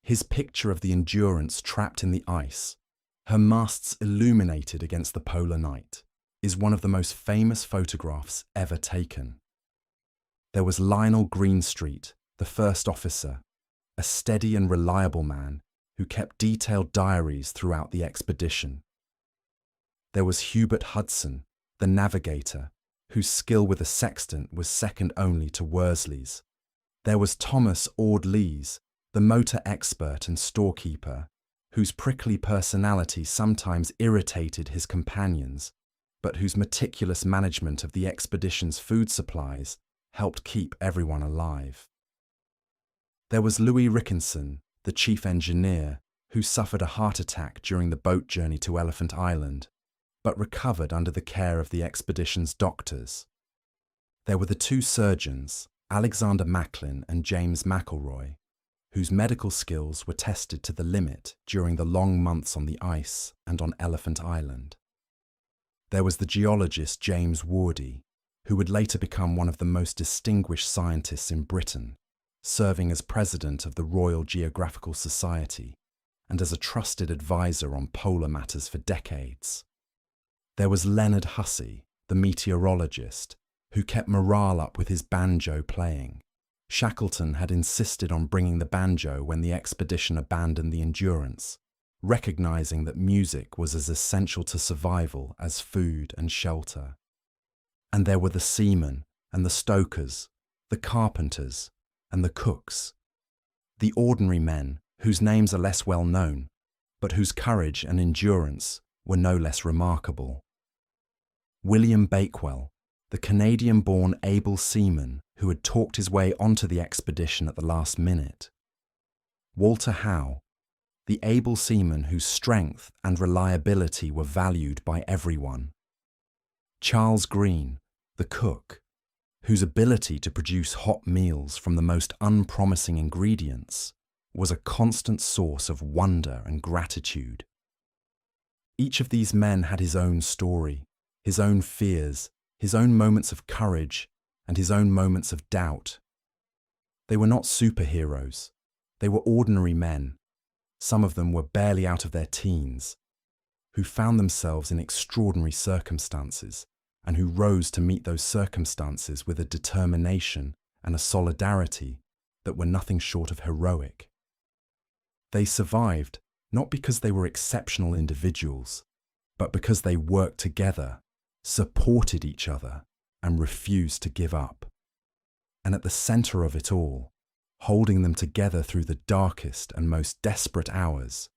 His picture of the Endurance trapped in the ice, her masts illuminated against the polar night, is one of the most famous photographs ever taken. There was Lionel Greenstreet, the first officer, a steady and reliable man who kept detailed diaries throughout the expedition. There was Hubert Hudson, the navigator, whose skill with a sextant was second only to Worsley's. There was Thomas Ord-Lees, the motor expert and storekeeper, whose prickly personality sometimes irritated his companions, but whose meticulous management of the expedition's food supplies helped keep everyone alive. There was Louis Rickinson, the chief engineer, who suffered a heart attack during the boat journey to Elephant Island, but recovered under the care of the expedition's doctors. There were the two surgeons, Alexander Macklin and James McElroy, whose medical skills were tested to the limit during the long months on the ice and on Elephant Island. There was the geologist James Wardy, who would later become one of the most distinguished scientists in Britain, serving as president of the Royal Geographical Society and as a trusted advisor on polar matters for decades. There was Leonard Hussey, the meteorologist, who kept morale up with his banjo playing. Shackleton had insisted on bringing the banjo when the expedition abandoned the Endurance, recognizing that music was as essential to survival as food and shelter. And there were the seamen and the stokers, the carpenters and the cooks, the ordinary men whose names are less well known, but whose courage and endurance were no less remarkable. William Bakewell, the Canadian-born able seaman who had talked his way onto the expedition at the last minute. Walter Howe, the able seaman whose strength and reliability were valued by everyone. Charles Green, the cook, whose ability to produce hot meals from the most unpromising ingredients was a constant source of wonder and gratitude. Each of these men had his own story, his own fears, his own moments of courage, and his own moments of doubt. They were not superheroes. They were ordinary men. Some of them were barely out of their teens, who found themselves in extraordinary circumstances and who rose to meet those circumstances with a determination and a solidarity that were nothing short of heroic. They survived not because they were exceptional individuals, but because they worked together, supported each other, and refused to give up. And at the center of it all, holding them together through the darkest and most desperate hours,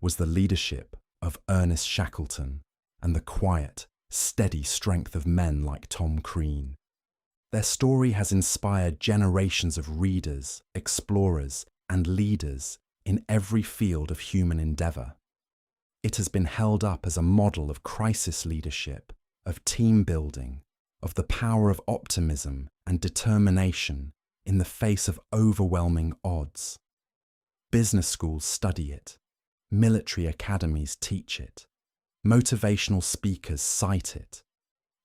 was the leadership of Ernest Shackleton and the quiet, steady strength of men like Tom Crean. Their story has inspired generations of readers, explorers, and leaders in every field of human endeavor. It has been held up as a model of crisis leadership, of team building, of the power of optimism and determination in the face of overwhelming odds. Business schools study it, military academies teach it, motivational speakers cite it,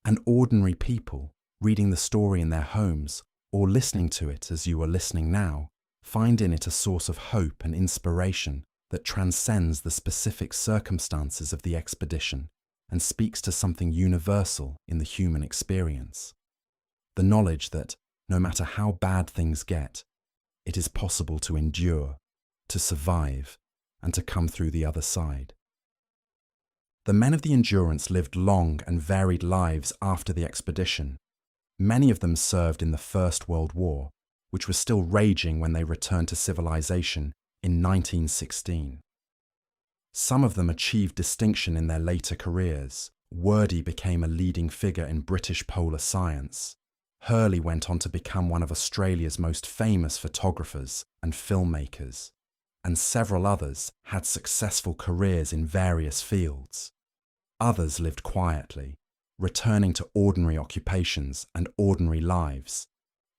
and ordinary people, reading the story in their homes or listening to it as you are listening now, find in it a source of hope and inspiration that transcends the specific circumstances of the expedition and speaks to something universal in the human experience. The knowledge that, no matter how bad things get, it is possible to endure, to survive, and to come through the other side. The men of the Endurance lived long and varied lives after the expedition. Many of them served in the First World War, which was still raging when they returned to civilization in 1916. Some of them achieved distinction in their later careers. Wardy became a leading figure in British polar science. Hurley went on to become one of Australia's most famous photographers and filmmakers, and several others had successful careers in various fields. Others lived quietly, returning to ordinary occupations and ordinary lives,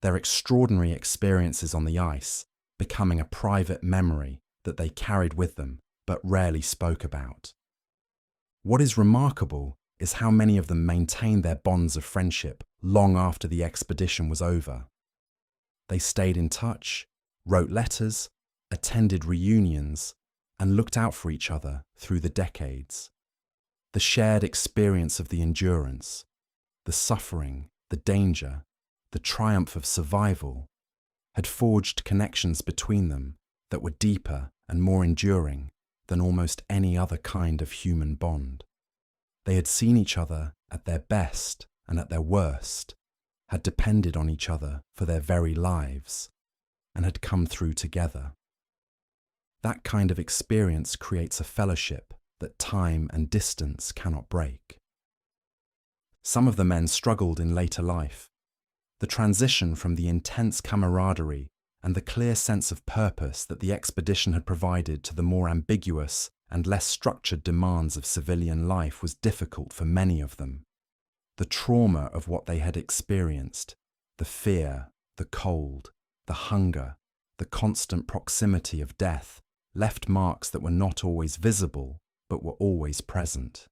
their extraordinary experiences on the ice becoming a private memory that they carried with them but rarely spoke about. What is remarkable is how many of them maintained their bonds of friendship long after the expedition was over. They stayed in touch, wrote letters, attended reunions, and looked out for each other through the decades. The shared experience of the Endurance, the suffering, the danger, the triumph of survival, had forged connections between them that were deeper and more enduring than almost any other kind of human bond. They had seen each other at their best and at their worst, had depended on each other for their very lives, and had come through together. That kind of experience creates a fellowship that time and distance cannot break. Some of the men struggled in later life. The transition from the intense camaraderie and the clear sense of purpose that the expedition had provided to the more ambiguous and less structured demands of civilian life was difficult for many of them. The trauma of what they had experienced, the fear, the cold, the hunger, the constant proximity of death, left marks that were not always visible, but were always present.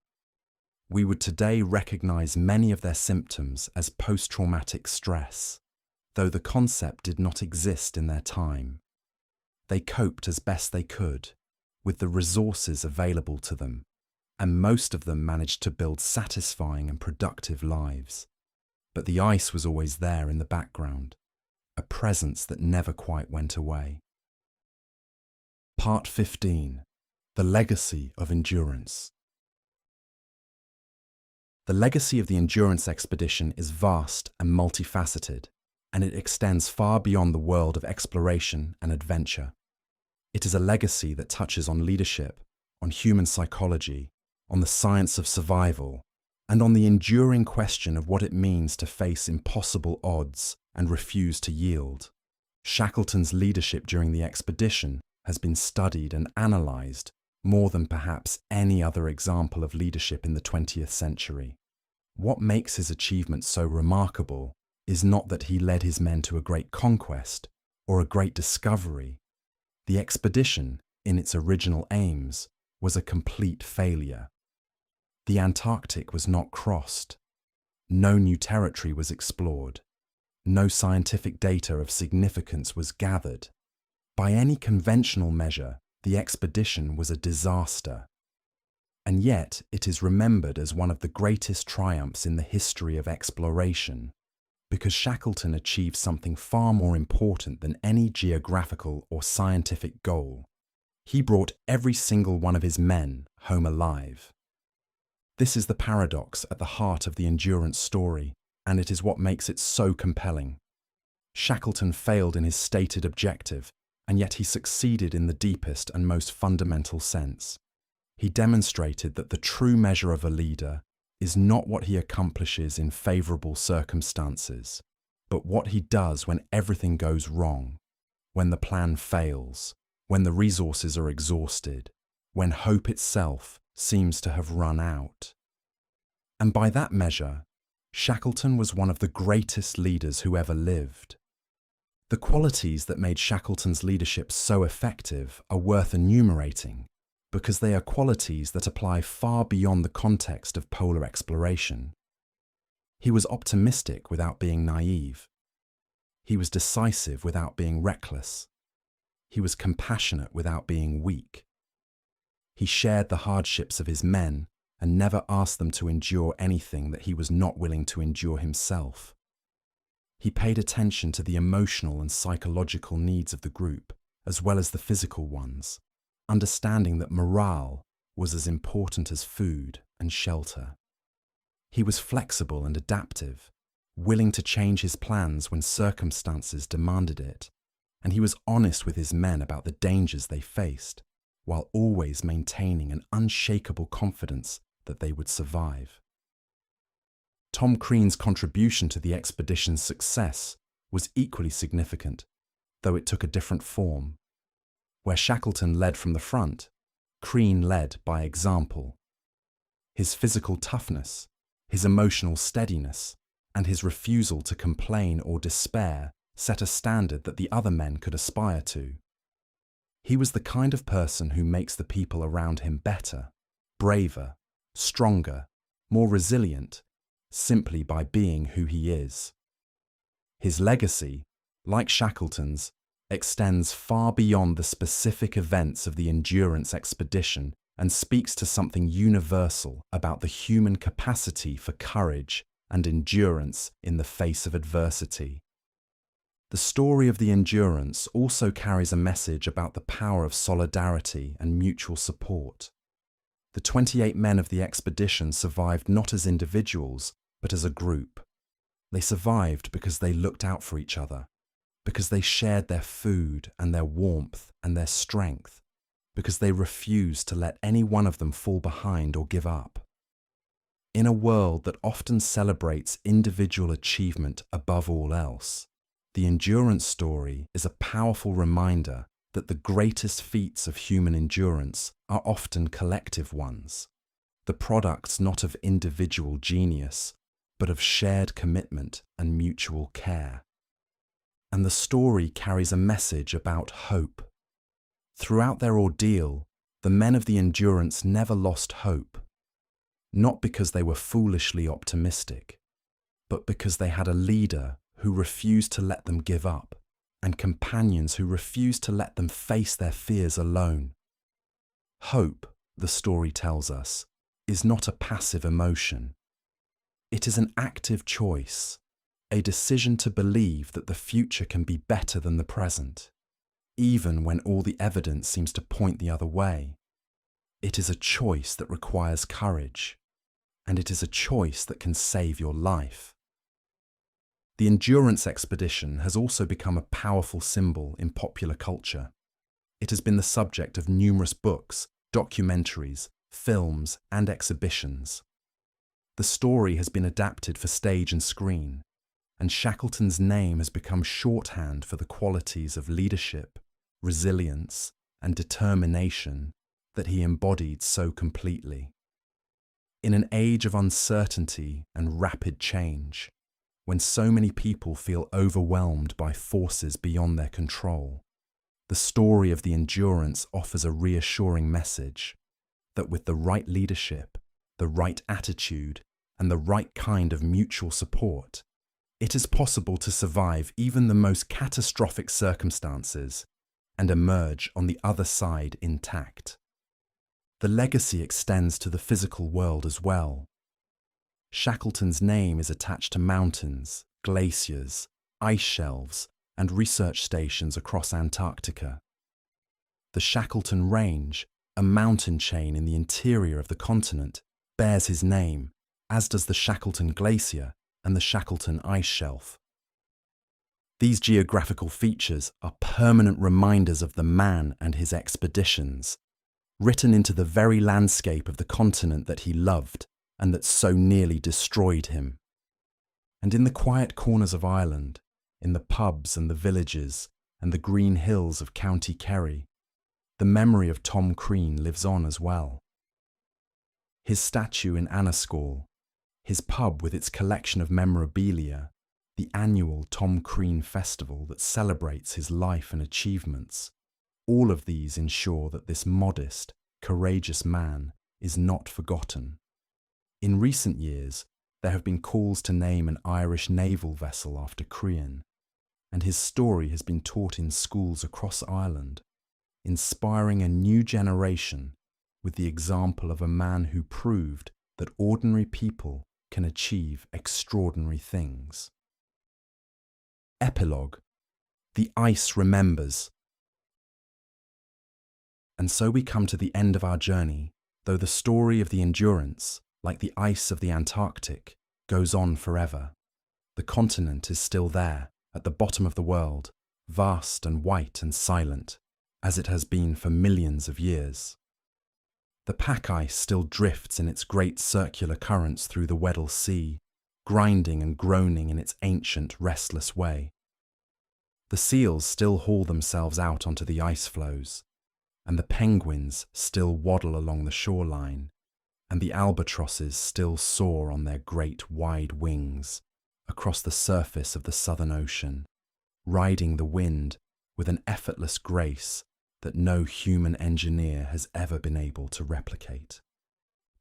We would today recognize many of their symptoms as post-traumatic stress, though the concept did not exist in their time. They coped as best they could, with the resources available to them, and most of them managed to build satisfying and productive lives. But the ice was always there in the background, a presence that never quite went away. Part 15. The Legacy of Endurance. The legacy of the Endurance expedition is vast and multifaceted, and it extends far beyond the world of exploration and adventure. It is a legacy that touches on leadership, on human psychology, on the science of survival, and on the enduring question of what it means to face impossible odds and refuse to yield. Shackleton's leadership during the expedition has been studied and analysed more than perhaps any other example of leadership in the 20th century. What makes his achievement so remarkable is not that he led his men to a great conquest or a great discovery. The expedition, in its original aims, was a complete failure. The Antarctic was not crossed. No new territory was explored. No scientific data of significance was gathered. By any conventional measure, the expedition was a disaster. And yet it is remembered as one of the greatest triumphs in the history of exploration, because Shackleton achieved something far more important than any geographical or scientific goal. He brought every single one of his men home alive. This is the paradox at the heart of the Endurance story, and it is what makes it so compelling. Shackleton failed in his stated objective, and yet he succeeded in the deepest and most fundamental sense. He demonstrated that the true measure of a leader is not what he accomplishes in favourable circumstances, but what he does when everything goes wrong, when the plan fails, when the resources are exhausted, when hope itself seems to have run out. And by that measure, Shackleton was one of the greatest leaders who ever lived. The qualities that made Shackleton's leadership so effective are worth enumerating, because they are qualities that apply far beyond the context of polar exploration. He was optimistic without being naive. He was decisive without being reckless. He was compassionate without being weak. He shared the hardships of his men and never asked them to endure anything that he was not willing to endure himself. He paid attention to the emotional and psychological needs of the group, as well as the physical ones, understanding that morale was as important as food and shelter. He was flexible and adaptive, willing to change his plans when circumstances demanded it, and he was honest with his men about the dangers they faced, while always maintaining an unshakable confidence that they would survive. Tom Crean's contribution to the expedition's success was equally significant, though it took a different form. Where Shackleton led from the front, Crean led by example. His physical toughness, his emotional steadiness, and his refusal to complain or despair set a standard that the other men could aspire to. He was the kind of person who makes the people around him better, braver, stronger, more resilient, simply by being who he is. His legacy, like Shackleton's, extends far beyond the specific events of the Endurance expedition and speaks to something universal about the human capacity for courage and endurance in the face of adversity. The story of the Endurance also carries a message about the power of solidarity and mutual support. The 28 men of the expedition survived not as individuals, but as a group. They survived because they looked out for each other, because they shared their food and their warmth and their strength, because they refused to let any one of them fall behind or give up. In a world that often celebrates individual achievement above all else, the Endurance story is a powerful reminder that the greatest feats of human endurance are often collective ones, the products not of individual genius, but of shared commitment and mutual care. And the story carries a message about hope. Throughout their ordeal, the men of the Endurance never lost hope, not because they were foolishly optimistic, but because they had a leader who refused to let them give up, and companions who refused to let them face their fears alone. Hope, the story tells us, is not a passive emotion. It is an active choice, a decision to believe that the future can be better than the present, even when all the evidence seems to point the other way. It is a choice that requires courage, and it is a choice that can save your life. The Endurance expedition has also become a powerful symbol in popular culture. It has been the subject of numerous books, documentaries, films, and exhibitions. The story has been adapted for stage and screen, and Shackleton's name has become shorthand for the qualities of leadership, resilience, and determination that he embodied so completely. In an age of uncertainty and rapid change, when so many people feel overwhelmed by forces beyond their control, the story of the Endurance offers a reassuring message that with the right leadership, the right attitude, and the right kind of mutual support, it is possible to survive even the most catastrophic circumstances and emerge on the other side intact. The legacy extends to the physical world as well. Shackleton's name is attached to mountains, glaciers, ice shelves, and research stations across Antarctica. The Shackleton Range, a mountain chain in the interior of the continent, bears his name, as does the Shackleton Glacier and the Shackleton Ice Shelf. These geographical features are permanent reminders of the man and his expeditions, written into the very landscape of the continent that he loved and that so nearly destroyed him. And in the quiet corners of Ireland, in the pubs and the villages and the green hills of County Kerry, the memory of Tom Crean lives on as well. His statue in Anascall, his pub with its collection of memorabilia, the annual Tom Crean festival that celebrates his life and achievements, all of these ensure that this modest, courageous man is not forgotten. In recent years, there have been calls to name an Irish naval vessel after Crean, and his story has been taught in schools across Ireland, inspiring a new generation with the example of a man who proved that ordinary people can achieve extraordinary things. Epilogue: The ice remembers. And so we come to the end of our journey, though the story of the Endurance, like the ice of the Antarctic, goes on forever. The continent is still there, at the bottom of the world, vast and white and silent, as it has been for millions of years. The pack ice still drifts in its great circular currents through the Weddell Sea, grinding and groaning in its ancient, restless way. The seals still haul themselves out onto the ice floes, and the penguins still waddle along the shoreline, and the albatrosses still soar on their great wide wings across the surface of the Southern Ocean, riding the wind with an effortless grace that no human engineer has ever been able to replicate.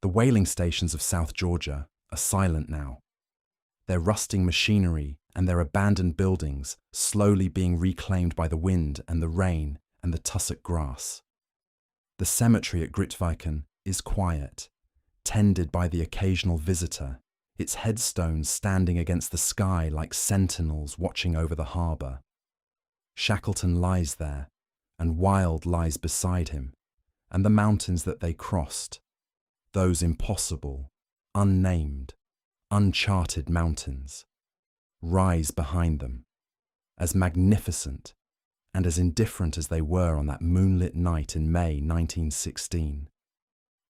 The whaling stations of South Georgia are silent now, their rusting machinery and their abandoned buildings slowly being reclaimed by the wind and the rain and the tussock grass. The cemetery at Grytviken is quiet, tended by the occasional visitor, its headstones standing against the sky like sentinels watching over the harbour. Shackleton lies there, and Wild lies beside him, and the mountains that they crossed, those impossible, unnamed, uncharted mountains, rise behind them, as magnificent and as indifferent as they were on that moonlit night in May 1916,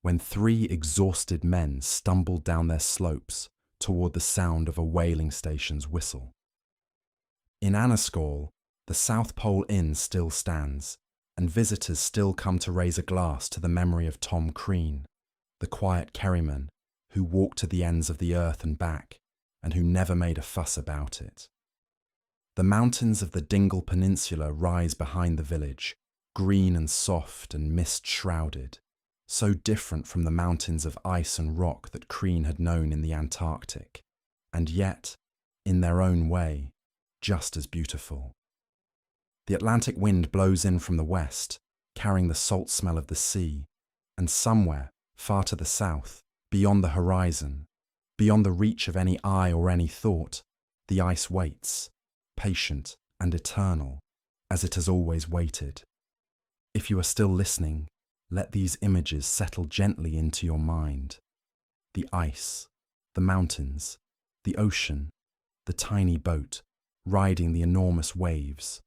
when 3 exhausted men stumbled down their slopes toward the sound of a whaling station's whistle. In Annaskål, the South Pole Inn still stands, and visitors still come to raise a glass to the memory of Tom Crean, the quiet kerryman who walked to the ends of the earth and back, and who never made a fuss about it. The mountains of the Dingle Peninsula rise behind the village, green and soft and mist-shrouded, so different from the mountains of ice and rock that Crean had known in the Antarctic, and yet, in their own way, just as beautiful. The Atlantic wind blows in from the west, carrying the salt smell of the sea, and somewhere, far to the south, beyond the horizon, beyond the reach of any eye or any thought, the ice waits, patient and eternal, as it has always waited. If you are still listening, let these images settle gently into your mind. The ice, the mountains, the ocean, the tiny boat, riding the enormous waves,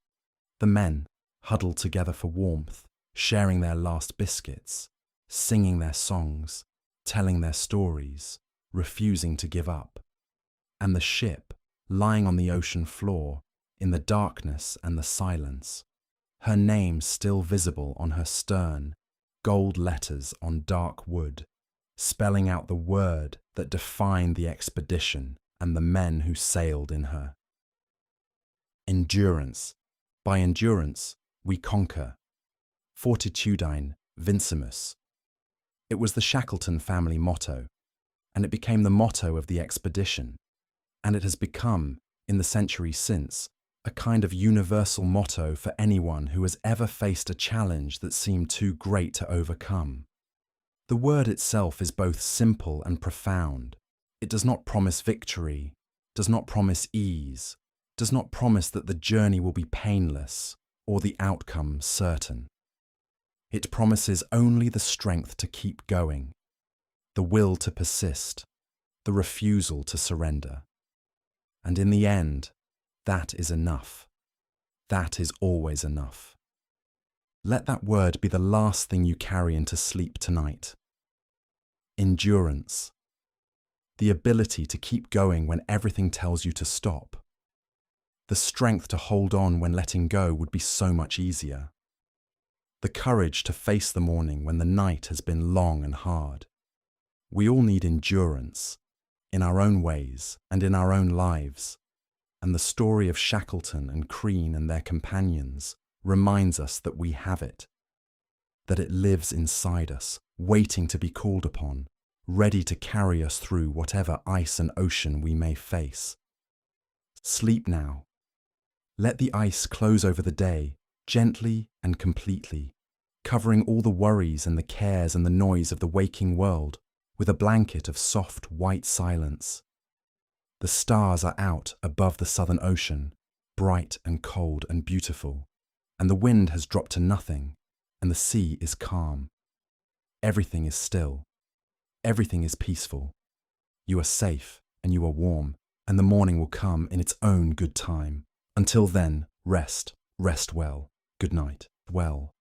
the men, huddled together for warmth, sharing their last biscuits, singing their songs, telling their stories, refusing to give up, and the ship, lying on the ocean floor, in the darkness and the silence, her name still visible on her stern, gold letters on dark wood, spelling out the word that defined the expedition and the men who sailed in her. Endurance. By endurance, we conquer. Fortitudine vincimus. It was the Shackleton family motto, and it became the motto of the expedition, and it has become, in the centuries since, a kind of universal motto for anyone who has ever faced a challenge that seemed too great to overcome. The word itself is both simple and profound. It does not promise victory, does not promise ease, does not promise that the journey will be painless or the outcome certain. It promises only the strength to keep going, the will to persist, the refusal to surrender. And in the end, that is enough. That is always enough. Let that word be the last thing you carry into sleep tonight. Endurance. The ability to keep going when everything tells you to stop. The strength to hold on when letting go would be so much easier. The courage to face the morning when the night has been long and hard. We all need endurance, in our own ways and in our own lives. And the story of Shackleton and Crean and their companions reminds us that we have it, that it lives inside us, waiting to be called upon, ready to carry us through whatever ice and ocean we may face. Sleep now. Let the ice close over the day, gently and completely, covering all the worries and the cares and the noise of the waking world with a blanket of soft white silence. The stars are out above the southern ocean, bright and cold and beautiful, and the wind has dropped to nothing, and the sea is calm. Everything is still. Everything is peaceful. You are safe and you are warm, and the morning will come in its own good time. Until then, rest well. Good night. Well.